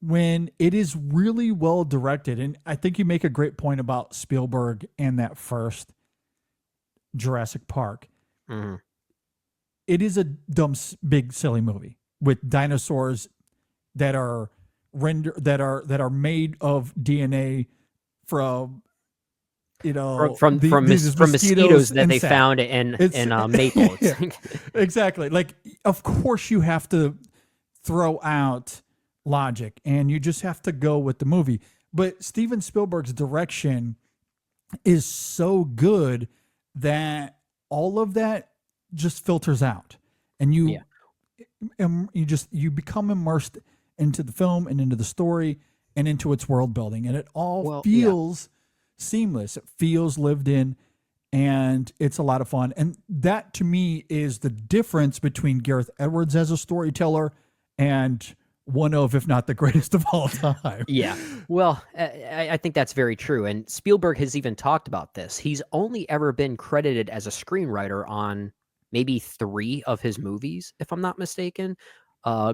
when it is really well directed, and I think you make a great point about Spielberg and that first Jurassic Park. It is a dumb, big, silly movie with dinosaurs that are made of DNA from, you know, from mosquitoes that they found in Maple. Exactly. Like, of course you have to throw out logic and you just have to go with the movie. But Steven Spielberg's direction is so good that all of that just filters out, and you become immersed into the film and into the story and into its world building, and it all feels seamless. It feels lived in, and it's a lot of fun. And that, to me, is the difference between Gareth Edwards as a storyteller and one of, if not the greatest of all time. Yeah. Well, I think that's very true. And Spielberg has even talked about this. He's only ever been credited as a screenwriter on maybe 3 of his movies, if I'm not mistaken.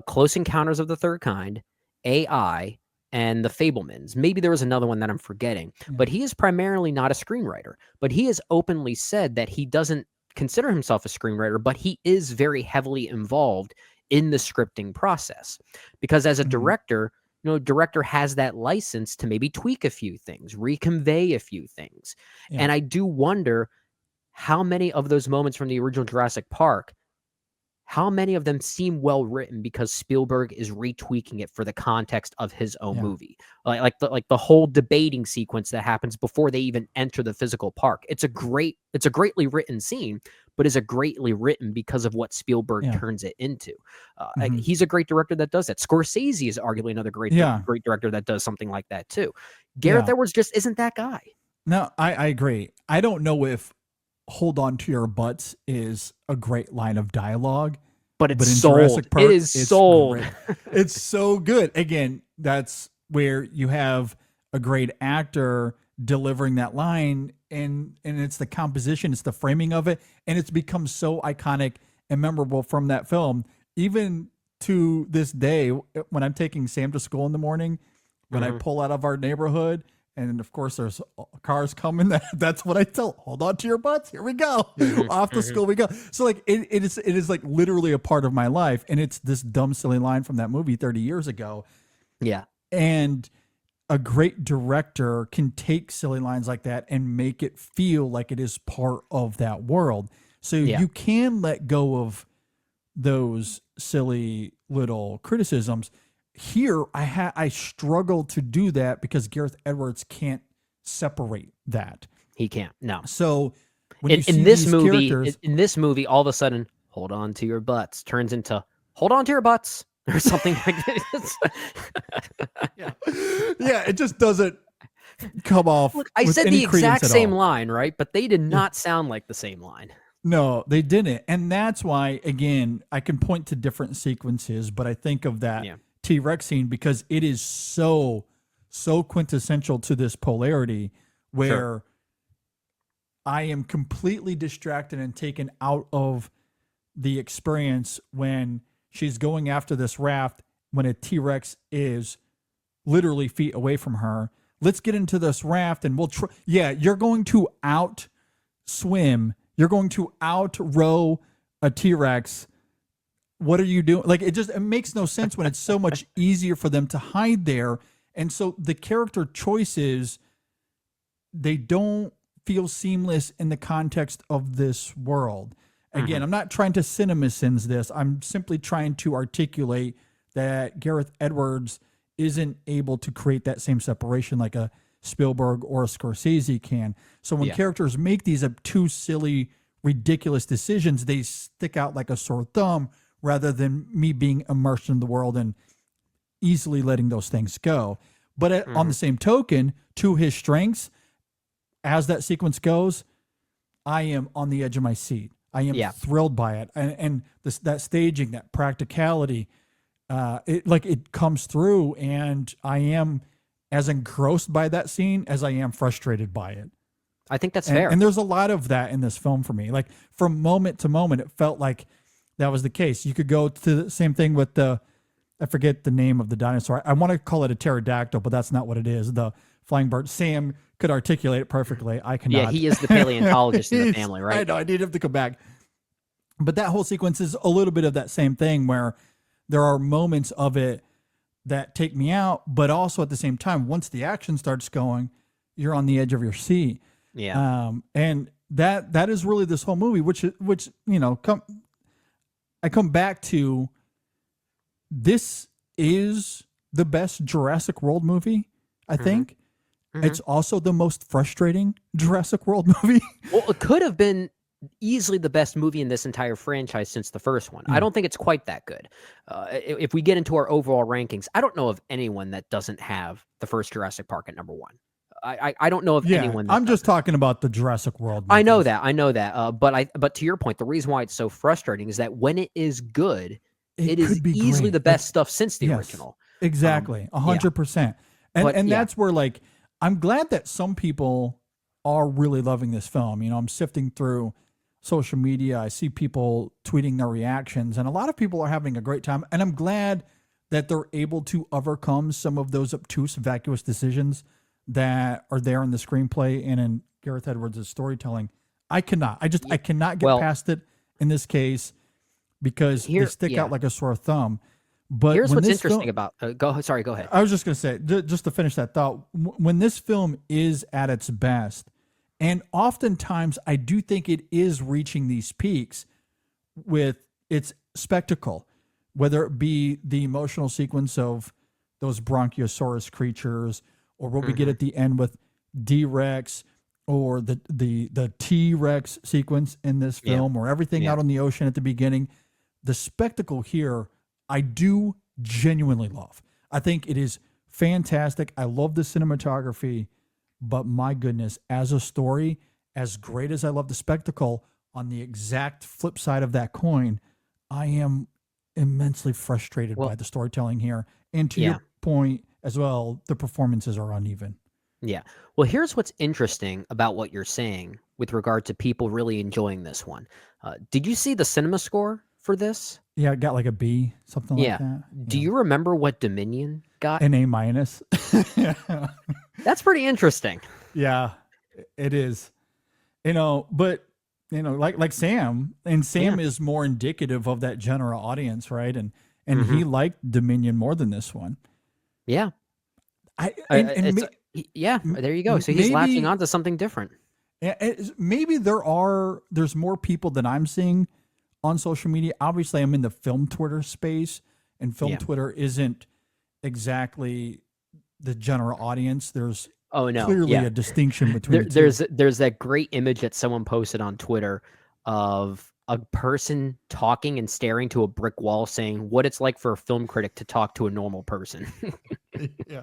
Close Encounters of the Third Kind, AI, and The Fabelmans. Maybe there was another one that I'm forgetting. But he is primarily not a screenwriter. But he has openly said that he doesn't consider himself a screenwriter, but he is very heavily involved in the scripting process. Because as a director, you know, director has that license to maybe tweak a few things, reconvey a few things. And I do wonder how many of those moments from the original Jurassic Park, how many of them seem well written because Spielberg is retweaking it for the context of his own movie. Like the whole debating sequence that happens before they even enter the physical park. It's a greatly written scene, but is a greatly written because of what Spielberg turns it into. Like, he's a great director that does that. Scorsese is arguably another great director that does something like that too. Gareth Edwards just isn't that guy. No, I agree. I don't know if hold on to your butts is a great line of dialogue. But it's But in sold. Jurassic Park, It is it's sold. great. It's so good. Again, that's where you have a great actor delivering that line, and it's the composition, it's the framing of it, and it's become so iconic and memorable from that film. Even to this day, when I'm taking Sam to school in the morning, when I pull out of our neighborhood, and of course there's cars coming, that's what I tell. Hold on to your butts. Here we go. Off to school we go. So like it is like literally a part of my life, and it's this dumb silly line from that movie 30 years ago. Yeah. And a great director can take silly lines like that and make it feel like it is part of that world. So you can let go of those silly little criticisms. Here, I struggle to do that because Gareth Edwards can't separate that. He can't. No. So when you see In this these movie, characters, in this movie, all of a sudden, hold on to your butts turns into hold on to your butts or something like this. yeah, it just doesn't come off. Look, I with said any the exact credence at same all. line, right? But they did not sound like the same line. No, they didn't. And that's why, again, I can point to different sequences, but I think of that T-Rex scene because it is so quintessential to this polarity where I am completely distracted and taken out of the experience when she's going after this raft when a T-Rex is literally feet away from her. Let's get into this raft and we'll try. Yeah, you're going to out swim. You're going to out row a T-Rex. What are you doing? Like, it makes no sense when it's so much easier for them to hide there. And so the character choices, they don't feel seamless in the context of this world. Again, I'm not trying to CinemaSins this. I'm simply trying to articulate that Gareth Edwards isn't able to create that same separation like a Spielberg or a Scorsese can. So when characters make these obtuse, silly, ridiculous decisions, they stick out like a sore thumb rather than me being immersed in the world and easily letting those things go. But on the same token, to his strengths, as that sequence goes, I am on the edge of my seat. I am thrilled by it. And that staging, that practicality, it comes through, and I am as engrossed by that scene as I am frustrated by it. I think that's fair. And there's a lot of that in this film for me. Like from moment to moment, it felt like that was the case. You could go to the same thing with I forget the name of the dinosaur. I want to call it a pterodactyl, but that's not what it is. The flying bird. Sam could articulate it perfectly. I cannot. Yeah, he is the paleontologist in the family, right? I know. I need him to come back. But that whole sequence is a little bit of that same thing where there are moments of it that take me out, but also at the same time, once the action starts going, you're on the edge of your seat. Yeah. And that is really this whole movie, which I come back to. This is the best Jurassic World movie, I think. It's also the most frustrating Jurassic World movie. Well, it could have been easily the best movie in this entire franchise since the first one. I don't think it's quite that good. If we get into our overall rankings, I don't know of anyone that doesn't have the first Jurassic Park at number one. I don't know of anyone. That I'm just talking about the Jurassic World movies. I know that. But to your point, the reason why it's so frustrating is that when it is good, it is easily the best stuff since the original. Exactly. 100%. And that's where, like, I'm glad that some people are really loving this film. You know, I'm sifting through social media. I see people tweeting their reactions, and a lot of people are having a great time. And I'm glad that they're able to overcome some of those obtuse, vacuous decisions that are there in the screenplay and in Gareth Edwards' storytelling. I cannot get past it in this case because they stick out like a sore thumb. But here's what's interesting about go ahead. I was just going to say, just to finish that thought, when this film is at its best, and oftentimes I do think it is reaching these peaks with its spectacle, whether it be the emotional sequence of those Bronchiosaurus creatures, or what we get at the end with D-Rex, or the T-Rex sequence in this film, or everything out on the ocean at the beginning. The spectacle here, I do genuinely love. I think it is fantastic. I love the cinematography, but my goodness, as a story, as great as I love the spectacle, on the exact flip side of that coin, I am immensely frustrated by the storytelling here. And to your point as well, the performances are uneven. Yeah. Well, here's what's interesting about what you're saying with regard to people really enjoying this one. Did you see the cinema score for this? Yeah, it got like a B, something like that. Do you remember what Dominion got? An A-. That's pretty interesting. Yeah, it is. But like Sam, and Sam is more indicative of that general audience, right? And he liked Dominion more than this one. Yeah. There you go. So he's latching on to something different. Maybe there's more people than I'm seeing on social media. Obviously, I'm in the film Twitter space, and film Twitter isn't exactly the general audience. There's clearly a distinction between the two. There's that great image that someone posted on Twitter of a person talking and staring to a brick wall saying what it's like for a film critic to talk to a normal person. Yeah,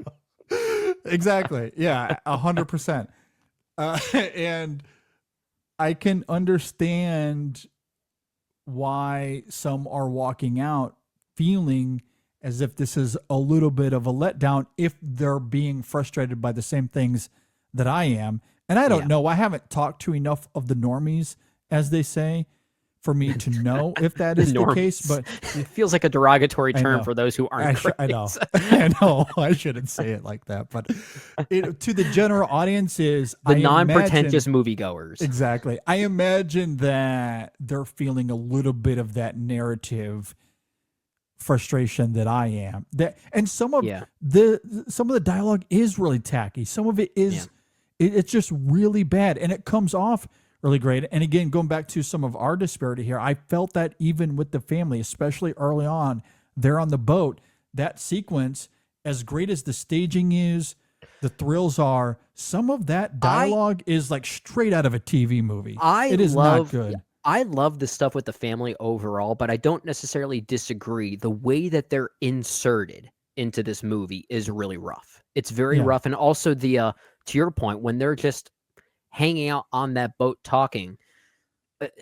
exactly. Yeah, 100%. And I can understand why some are walking out feeling as if this is a little bit of a letdown if they're being frustrated by the same things that I am. And I don't know. I haven't talked to enough of the normies, as they say, for me to know if that is the case. But it feels like a derogatory term for those who aren't. I know. I know. I shouldn't say it like that. But to the general audiences, the non-pretentious moviegoers. Exactly. I imagine that they're feeling a little bit of that narrative frustration that I am. And some of the dialogue is really tacky. Some of it is it's just really bad, and it comes off really great. And again, going back to some of our disparity here, I felt that even with the family, especially early on, they're on the boat, that sequence, as great as the staging is, the thrills are, some of that dialogue is like straight out of a TV movie. It is not good. I love the stuff with the family overall, but I don't necessarily disagree. The way that they're inserted into this movie is really rough. It's very rough. And also to your point, when they're just hanging out on that boat talking,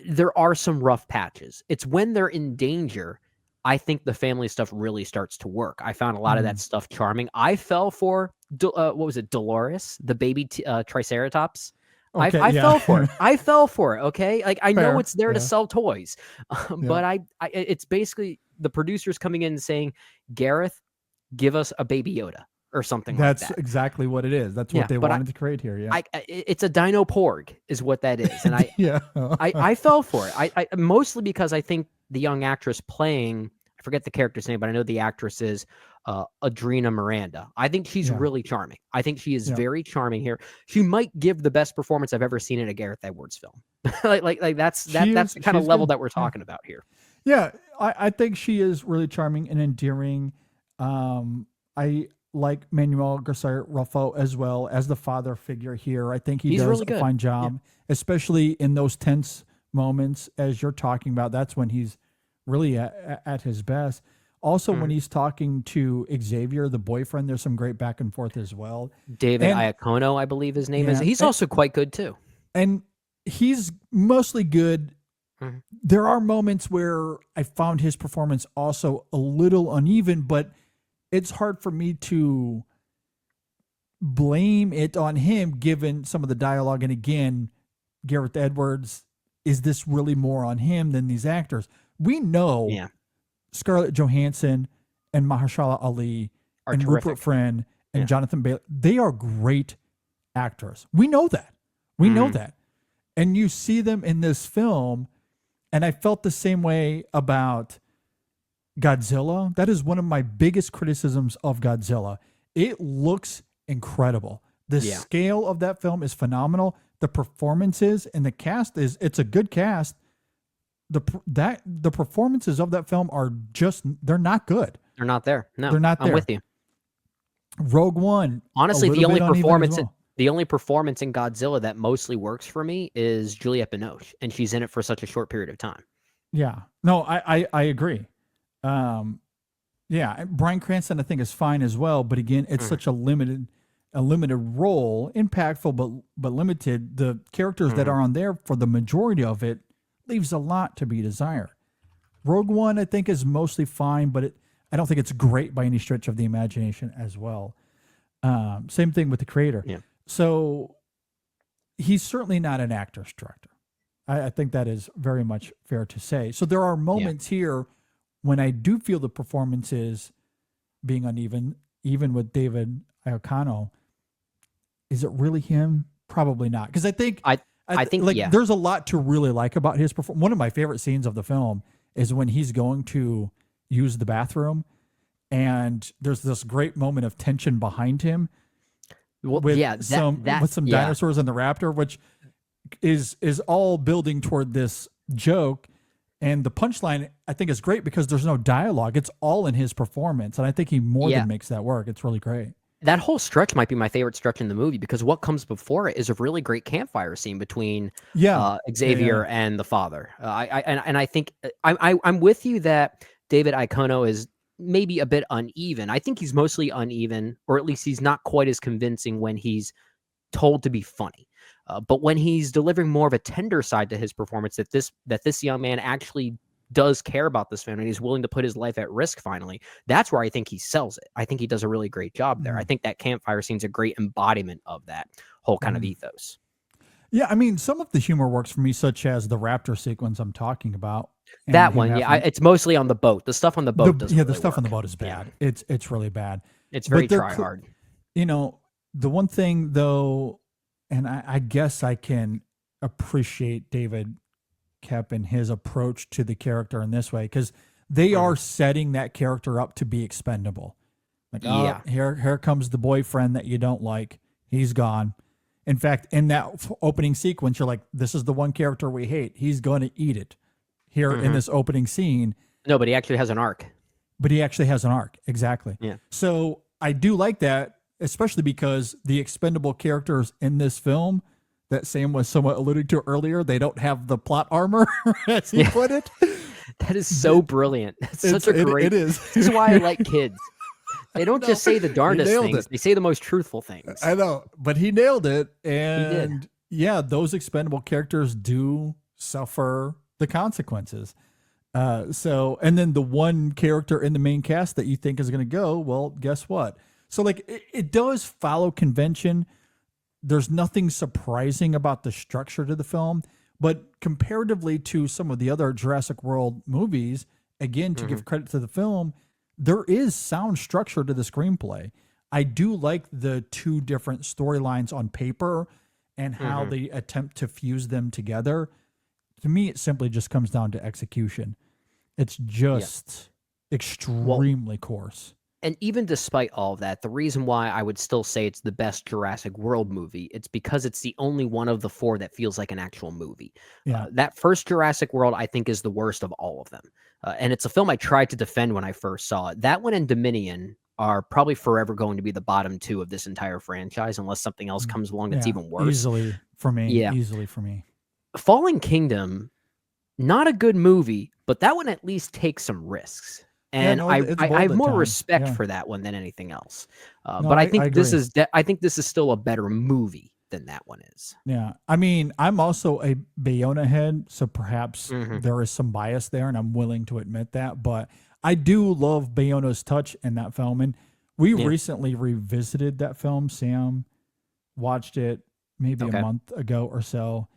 there are some rough patches. It's when they're in danger, I think the family stuff really starts to work. I found a lot of that stuff charming. I fell for, what was it, Dolores, the baby Triceratops? Okay, I fell for it. I fell for it. Okay, like I Fair. know it's there to sell toys, but it's basically the producers coming in and saying, "Gareth, give us a Baby Yoda or something." That's like that. Exactly what it is. That's what they wanted to create here. Yeah, it's a Dino Porg, is what that is, and I fell for it. I mostly because I think the young actress playing, I forget the character's name, but I know the actress is Adrena Miranda. I think she's really charming. I think she is very charming here. She might give the best performance I've ever seen in a Gareth Edwards film. like that's the kind of level that we're talking about here. Yeah, I think she is really charming and endearing. I like Manuel Garcia Rulfo as well as the father figure here. I think he's does really a fine job, especially in those tense moments as you're talking about. That's when he's really at his best. Also, when he's talking to Xavier, the boyfriend, there's some great back and forth as well. David Iacono, I believe his name is. He's also quite good too. And he's mostly good. There are moments where I found his performance also a little uneven, but it's hard for me to blame it on him given some of the dialogue. And again, Gareth Edwards, is this really more on him than these actors? We know Scarlett Johansson and Mahershala Ali and terrific. Rupert Friend and Jonathan Bailey, they are great actors. We know that. We know that. And you see them in this film, and I felt the same way about Godzilla. That is one of my biggest criticisms of Godzilla. It looks incredible. The scale of that film is phenomenal. The performances and the cast it's a good cast. The performances of that film are they're not good. They're not there. No, they're not there. I'm with you. Rogue One. Honestly, the only performance in Godzilla that mostly works for me is Juliette Binoche, and she's in it for such a short period of time. Yeah. No, I agree. Bryan Cranston I think is fine as well, but again, it's such a limited a limited role, impactful but limited. The characters that are on there for the majority of it leaves a lot to be desired. Rogue One, I think, is mostly fine, but I don't think it's great by any stretch of the imagination as well. Same thing with the creator. Yeah. So he's certainly not an actor's director. I think that is very much fair to say. So there are moments here when I do feel the performance is being uneven, even with David Iacocca. Is it really him? Probably not. Because I think there's a lot to really like about his performance. One of my favorite scenes of the film is when he's going to use the bathroom, and there's this great moment of tension behind him with some dinosaurs and the raptor, which is all building toward this joke. And the punchline, I think, is great because there's no dialogue. It's all in his performance. And I think he more than makes that work. It's really great. That whole stretch might be my favorite stretch in the movie because what comes before it is a really great campfire scene between Xavier and the father. I think I'm with you that David Iacocca is maybe a bit uneven. I think he's mostly uneven, or at least he's not quite as convincing when he's told to be funny. But when he's delivering more of a tender side to his performance, that this young man actually does care about this family and he's willing to put his life at risk finally, that's where I think he sells it. I think he does a really great job there. I think that campfire scene's a great embodiment of that whole kind of ethos. Yeah, I mean, some of the humor works for me, such as the raptor sequence I'm talking about. That one, it's mostly on the boat. The stuff on the boat doesn't really the stuff work. on the boat is bad. Yeah. It's really bad. It's very try hard. You know, the one thing though, and I guess I can appreciate David Koepp and his approach to the character in this way, because they are setting that character up to be expendable. Like, here comes the boyfriend that you don't like. He's gone. In fact, in that opening sequence, you're like, this is the one character we hate. He's going to eat it here in this opening scene. No, but he actually has an arc. Exactly. Yeah. So I do like that, especially because the expendable characters in this film that Sam was somewhat alluding to earlier, they don't have the plot armor, as he put it. That is so brilliant. That's such a great... It is. This is why I like kids. They don't just say the darndest things. They say the most truthful things. I know, but he nailed it. And those expendable characters do suffer the consequences. And then the one character in the main cast that you think is going to go, well, guess what? So like it does follow convention. There's nothing surprising about the structure to the film, but comparatively to some of the other Jurassic World movies, again, to give credit to the film, there is sound structure to the screenplay. I do like the two different storylines on paper and how they attempt to fuse them together. To me, it simply just comes down to execution. It's just extremely coarse. And even despite all of that, the reason why I would still say it's the best Jurassic World movie, it's because it's the only one of the four that feels like an actual movie. Yeah. That first Jurassic World, I think, is the worst of all of them. And it's a film I tried to defend when I first saw it. That one and Dominion are probably forever going to be the bottom two of this entire franchise, unless something else comes along that's even worse. Easily for me. Fallen Kingdom, not a good movie, but that one at least takes some risks. And I have more respect for that one than anything else. But I think this is still a better movie than that one is. Yeah. I mean, I'm also a Bayona head, so perhaps there is some bias there, and I'm willing to admit that. But I do love Bayona's touch in that film. And we recently revisited that film. Sam watched it maybe a month ago or so.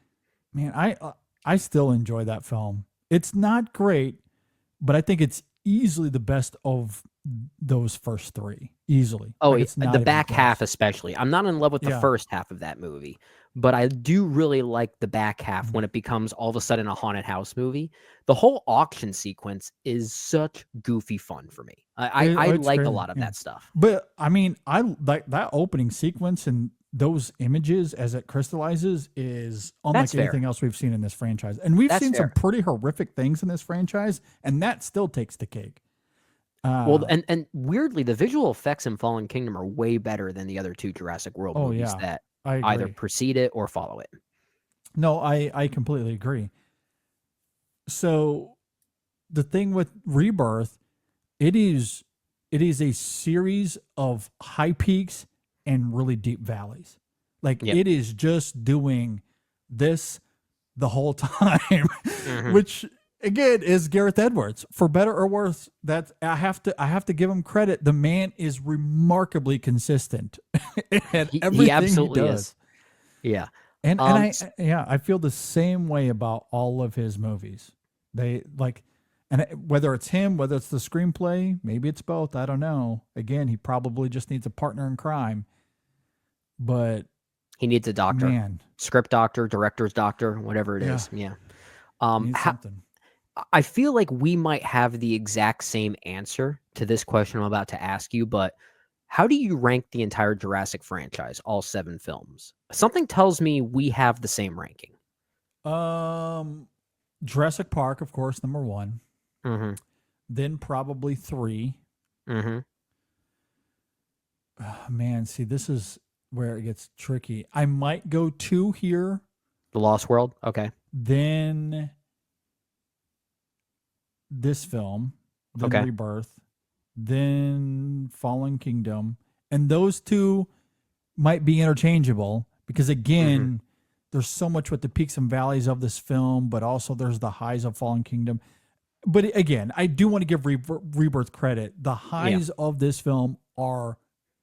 Man, I still enjoy that film. It's not great, but I think it's easily the best of those first three. Easily. Oh, like the back half especially. I'm not in love with the first half of that movie, but I do really like the back half when it becomes all of a sudden a haunted house movie. The whole auction sequence is such goofy fun for me. I like a lot of that stuff. But I mean, I like that opening sequence and those images as it crystallizes is unlike anything else we've seen in this franchise. And we've seen some pretty horrific things in this franchise, and that still takes the cake. Well, and weirdly, the visual effects in Fallen Kingdom are way better than the other two Jurassic World movies that either precede it or follow it. No, I completely agree. So the thing with Rebirth, it is a series of high peaks and really deep valleys. Like Yep. it is just doing this the whole time, Mhm. which again is Gareth Edwards, for better or worse. That's I have to give him credit. The man is remarkably consistent at He everything absolutely he does. is. Yeah. And S- I feel the same way about all of his movies. They like, whether it's him, whether it's the screenplay, maybe it's both. I don't know. Again, he probably just needs a partner in crime. But He needs a doctor, man, script doctor, director's doctor, whatever it is. Yeah. he needs something. I feel like we might have the exact same answer to this question I'm about to ask you, but how do you rank the entire Jurassic franchise, all 7 films? Something tells me we have the same ranking. Jurassic Park, of course, number 1. Mm-hmm. Then probably 3. Mm-hmm. Man, see, this is where it gets tricky. I might go 2 here. The Lost World? Okay. Then this film, then Okay. Rebirth, then Fallen Kingdom, and those 2 might be interchangeable because again, there's so much with the peaks and valleys of this film, but also there's the highs of Fallen Kingdom. But again, I do want to give Rebirth credit. The highs of this film are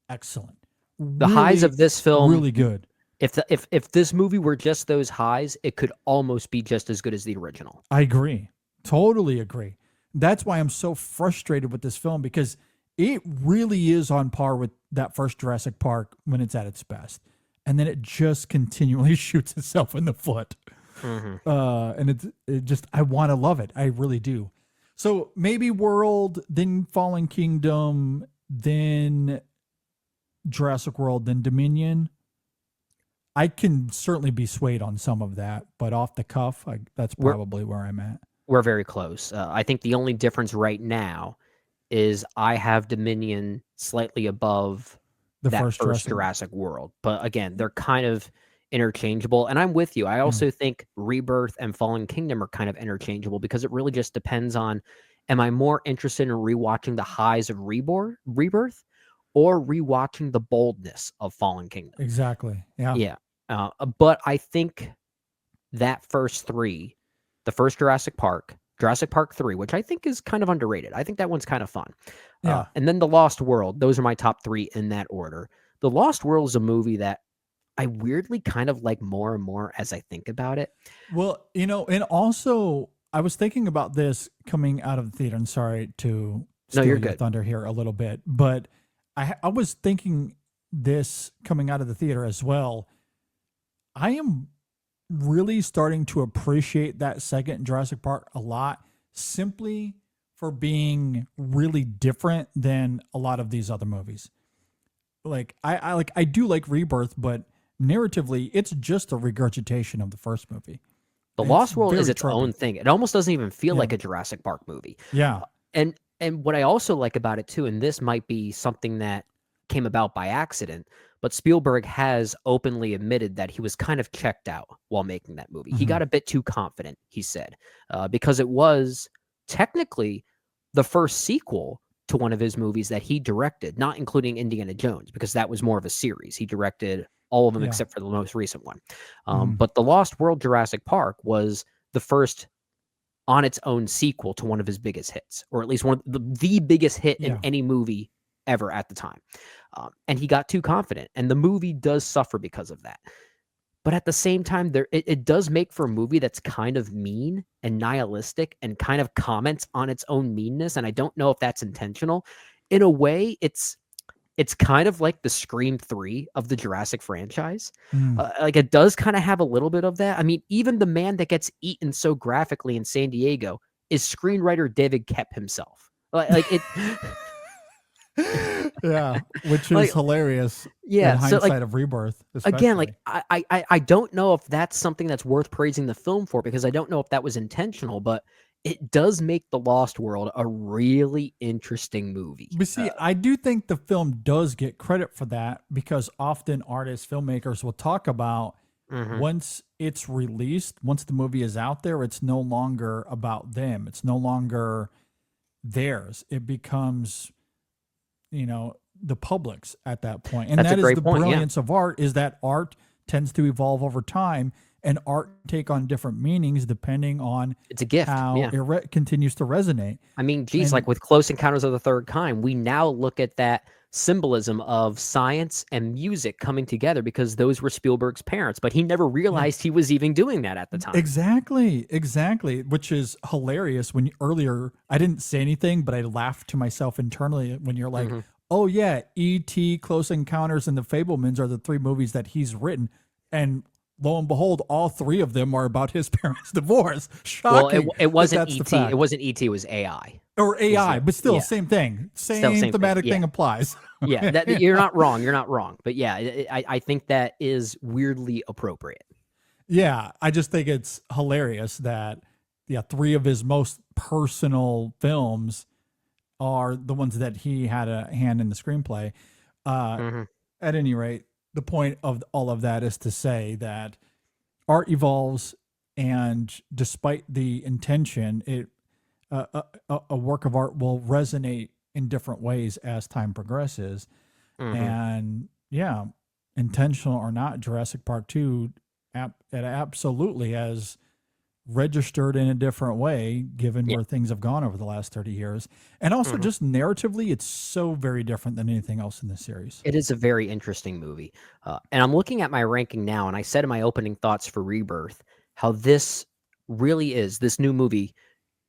excellent. The highs of this film, really good. If this movie were just those highs, it could almost be just as good as the original. I agree. Totally agree. That's why I'm so frustrated with this film, because it really is on par with that first Jurassic Park when it's at its best. And then it just continually shoots itself in the foot. And it just, I want to love it. I really do. So maybe World, then Fallen Kingdom, then Jurassic World, then Dominion. I can certainly be swayed on some of that, but off the cuff, that's probably where I'm at. We're very close. I think the only difference right now is I have Dominion slightly above The that first first Jurassic- Jurassic World. But again, they're kind of interchangeable. And I'm with you. I also think Rebirth and Fallen Kingdom are kind of interchangeable because it really just depends on, am I more interested in rewatching the highs of Rebirth or rewatching the boldness of Fallen Kingdom? Exactly. Yeah. Yeah. But I think that first 3, the first Jurassic Park 3, which I think is kind of underrated. I think that one's kind of fun. Yeah. And then The Lost World. Those are my top 3 in that order. The Lost World is a movie that I weirdly kind of like more and more as I think about it. Well, and also I was thinking about this coming out of the theater, and sorry to steal you're your good. thunder here a little bit, but I was thinking this coming out of the theater as well. I am really starting to appreciate that second Jurassic Park a lot, simply for being really different than a lot of these other movies. Like I do like Rebirth, but narratively, it's just a regurgitation of the first movie. The It's Lost World is very its tropey. own thing. It almost doesn't even feel like a Jurassic Park movie. Yeah. And what I also like about it too, and this might be something that came about by accident, but Spielberg has openly admitted that he was kind of checked out while making that movie. He got a bit too confident, he said, because it was technically the first sequel to one of his movies that he directed, not including Indiana Jones, because that was more of a series. He directed all of them except for the most recent one. But The Lost World Jurassic Park was the first on its own sequel to one of his biggest hits, or at least one of the biggest hit in any movie ever at the time. And he got too confident, and the movie does suffer because of that. But at the same time, it does make for a movie that's kind of mean and nihilistic and kind of comments on its own meanness. And I don't know if that's intentional. In a way, it's kind of like the Scream 3 of the Jurassic franchise. Like it does kind of have a little bit of that. I mean, even the man that gets eaten so graphically in San Diego is screenwriter David Koepp himself. Like it. Yeah, which is hilarious. Yeah, in so hindsight of Rebirth. Again, especially. like I don't know if that's something that's worth praising the film for, because I don't know if that was intentional, but it does make The Lost World a really interesting movie. But see, I do think the film does get credit for that, because often artists, filmmakers will talk about once it's released, once the movie is out there, it's no longer about them. It's no longer theirs. It becomes, the public's at that point. And That's a that is great the point, yeah. brilliance of art, is that art tends to evolve over time, and art take on different meanings depending on It's a gift. how Yeah. it continues to resonate. I mean, geez, And- like with Close Encounters of the Third Kind, we now look at that symbolism of science and music coming together because those were Spielberg's parents, but he never realized he was even doing that at the time. Exactly. Which is hilarious. When earlier I didn't say anything, but I laughed to myself internally when you're like, "Oh yeah, E.T., Close Encounters, and The Fabelmans are the 3 movies that he's written," and lo and behold, all 3 of them are about his parents' divorce. Well, Shocking. it wasn't that's the ET. fact. It wasn't ET. It was AI. Or AI, but still, yeah. same thing. Still Same same thing, thematic yeah. thing applies. Yeah, you're not wrong. You're not wrong. But yeah, I think that is weirdly appropriate. Yeah, I just think it's hilarious that 3 of his most personal films are the ones that he had a hand in the screenplay. At any rate, the point of all of that is to say that art evolves, and despite the intention, a work of art will resonate in different ways as time progresses. And yeah, intentional or not, Jurassic Park 2 it absolutely has registered in a different way given where things have gone over the last 30 years. And also just narratively, it's so very different than anything else in the series. It is a very interesting movie. And I'm looking at my ranking now, and I said in my opening thoughts for Rebirth how this new movie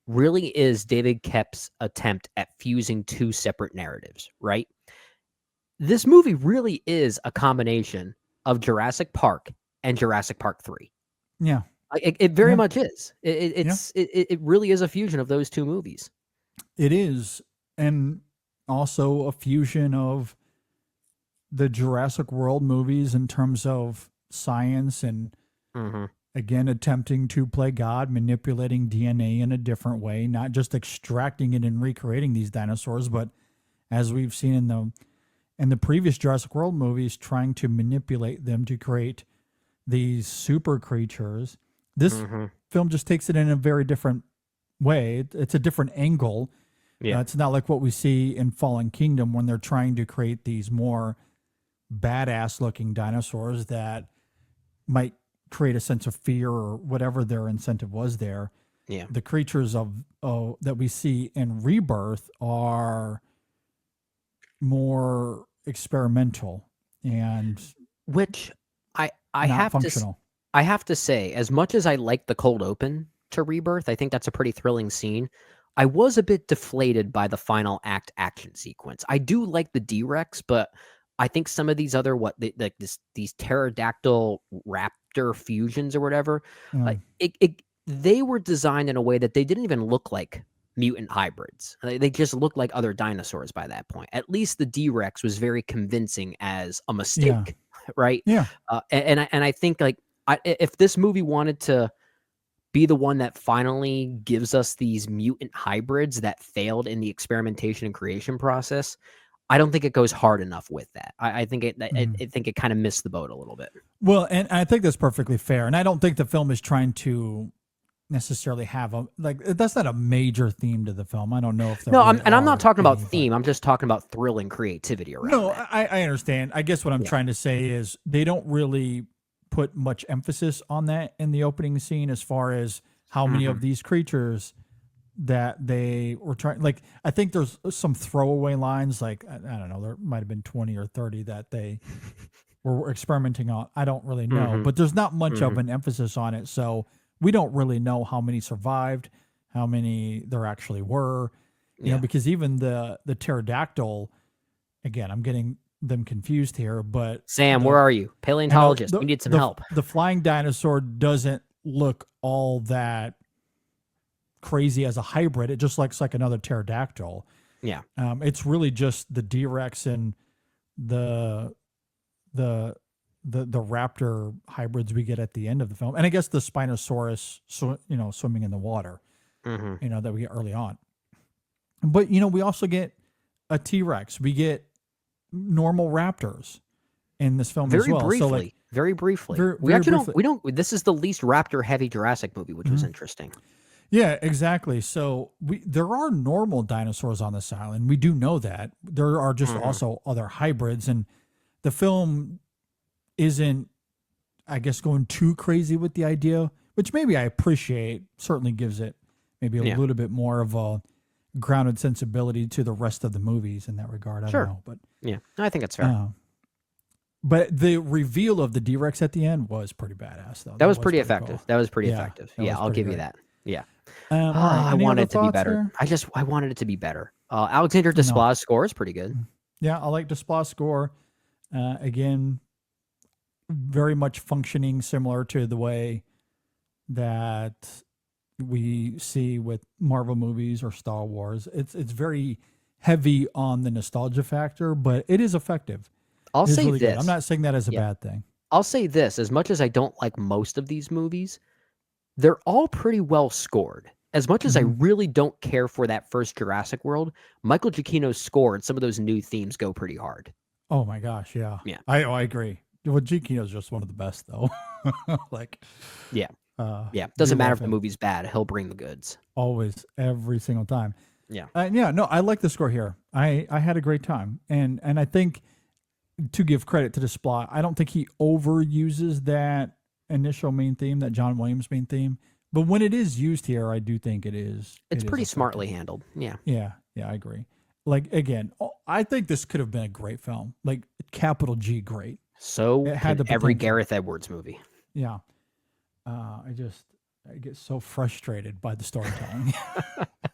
really is David Koepp's attempt at fusing 2 separate narratives, right? This movie really is a combination of Jurassic Park and Jurassic Park 3. Yeah. It very much is. It really is a fusion of those 2 movies. It is. And also a fusion of the Jurassic World movies in terms of science and again, attempting to play God, manipulating DNA in a different way, not just extracting it and recreating these dinosaurs, but as we've seen in the previous Jurassic World movies, trying to manipulate them to create these super creatures. This film just takes it in a very different way. It's a different angle. Yeah. It's not like what we see in Fallen Kingdom when they're trying to create these more badass looking dinosaurs that might create a sense of fear or whatever their incentive was there. Yeah. The creatures that we see in Rebirth are more experimental and Which I not have functional. I have to say, as much as I like the cold open to Rebirth, I think that's a pretty thrilling scene. I was a bit deflated by the final act action sequence. I do like the D-Rex, but I think some of these other these pterodactyl raptor fusions or whatever, like they were designed in a way that they didn't even look like mutant hybrids. They just looked like other dinosaurs by that point. At least the D-Rex was very convincing as a mistake, right? Yeah. And I think if this movie wanted to be the one that finally gives us these mutant hybrids that failed in the experimentation and creation process, I don't think it goes hard enough with that. I think it kind of missed the boat a little bit. Well, and I think that's perfectly fair. And I don't think the film is trying to necessarily have that's not a major theme to the film. I don't know if I'm not talking about theme. I'm just talking about thrill and creativity around. No, that. I understand. I guess what I'm trying to say is they don't really put much emphasis on that in the opening scene as far as how many of these creatures that they were trying. Like, I think there's some throwaway lines, like, I don't know, there might have been 20 or 30 that they were experimenting on. I don't really know, but there's not much of an emphasis on it. So we don't really know how many survived, how many there actually were, you know, because even the pterodactyl, again, I'm getting them confused here, but Sam, where are you? Paleontologist, we need some help. The flying dinosaur doesn't look all that crazy as a hybrid. It just looks like another pterodactyl. Yeah. It's really just the D-Rex and the raptor hybrids we get at the end of the film, and I guess the Spinosaurus, swimming in the water, that we get early on. But we also get a T-Rex. We get normal raptors in this film as well. Very briefly. Very We actually briefly. don't. This is the least raptor heavy Jurassic movie, which was interesting. Yeah, exactly. So there are normal dinosaurs on this island. We do know that. There are just also other hybrids, and the film isn't, I guess, going too crazy with the idea, which maybe I appreciate. Certainly gives it maybe a little bit more of a grounded sensibility to the rest of the movies in that regard. I don't know, but yeah, I think it's fair. But the reveal of the D-Rex at the end was pretty badass, though. That was pretty effective. Cool. That was pretty effective. Yeah, I'll give you great. that. Yeah. All right, I any wanted other it to be thoughts better. there? I wanted it to be better. Alexander Desplat's score is pretty good. Yeah, I like Desplat's score. Again, very much functioning similar to the way that we see with Marvel movies or Star Wars. It's very heavy on the nostalgia factor, but it is effective. I'll say really this. Good. I'm not saying that as a bad thing. I'll say this. As much as I don't like most of these movies, they're all pretty well scored. As much as I really don't care for that first Jurassic World, Michael Giacchino's score and some of those new themes go pretty hard. Oh my gosh, yeah. Yeah. I agree. Well, Giacchino's just one of the best, though. Doesn't matter if the movie's bad. He'll bring the goods. Always, every single time. Yeah. No, I like the score here. I had a great time. And I think, to give credit to Desplat, I don't think he overuses that initial main theme, that John Williams main theme. But when it is used here, I do think it is. It's pretty effective. smartly handled. Yeah. Yeah, I agree. Like, again, I think this could have been a great film. Like, capital G great. So It had could the every potential. Gareth Edwards movie. Yeah. I get so frustrated by the storytelling.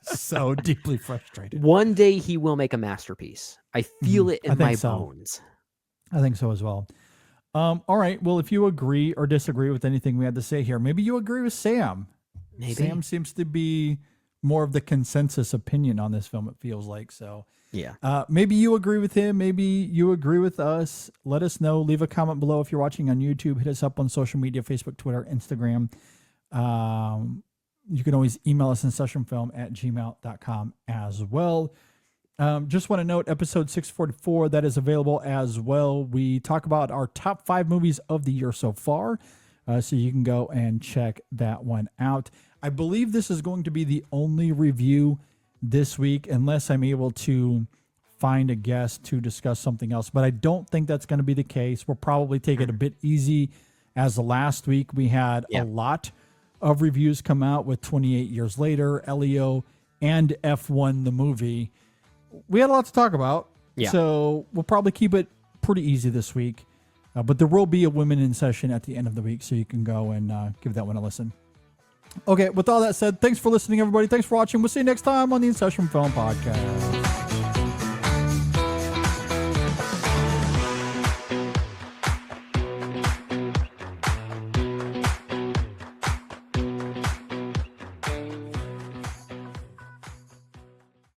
So deeply frustrated. One day he will make a masterpiece. I feel it in my so. bones. I think so as well. All right. Well, if you agree or disagree with anything we had to say here, maybe you agree with Sam. Maybe. Sam seems to be more of the consensus opinion on this film, it feels like. So Yeah. maybe you agree with him. Maybe you agree with us. Let us know. Leave a comment below if you're watching on YouTube. Hit us up on social media, Facebook, Twitter, Instagram. You can always email us in sessionfilm@gmail.com as well. Just want to note episode 644 that is available as well. We talk about our top 5 movies of the year so far. So you can go and check that one out. I believe this is going to be the only review this week, unless I'm able to find a guest to discuss something else. But I don't think that's going to be the case. We'll probably take it a bit easy, as last week we had a lot of reviews come out with 28 Years Later, Elio, and F1 the movie. We had a lot to talk about, so we'll probably keep it pretty easy this week. But there will be a Women in Session at the end of the week, so you can go and give that one a listen. Okay, with all that said, thanks for listening, everybody. Thanks for watching. We'll see you next time on the In Session Film Podcast.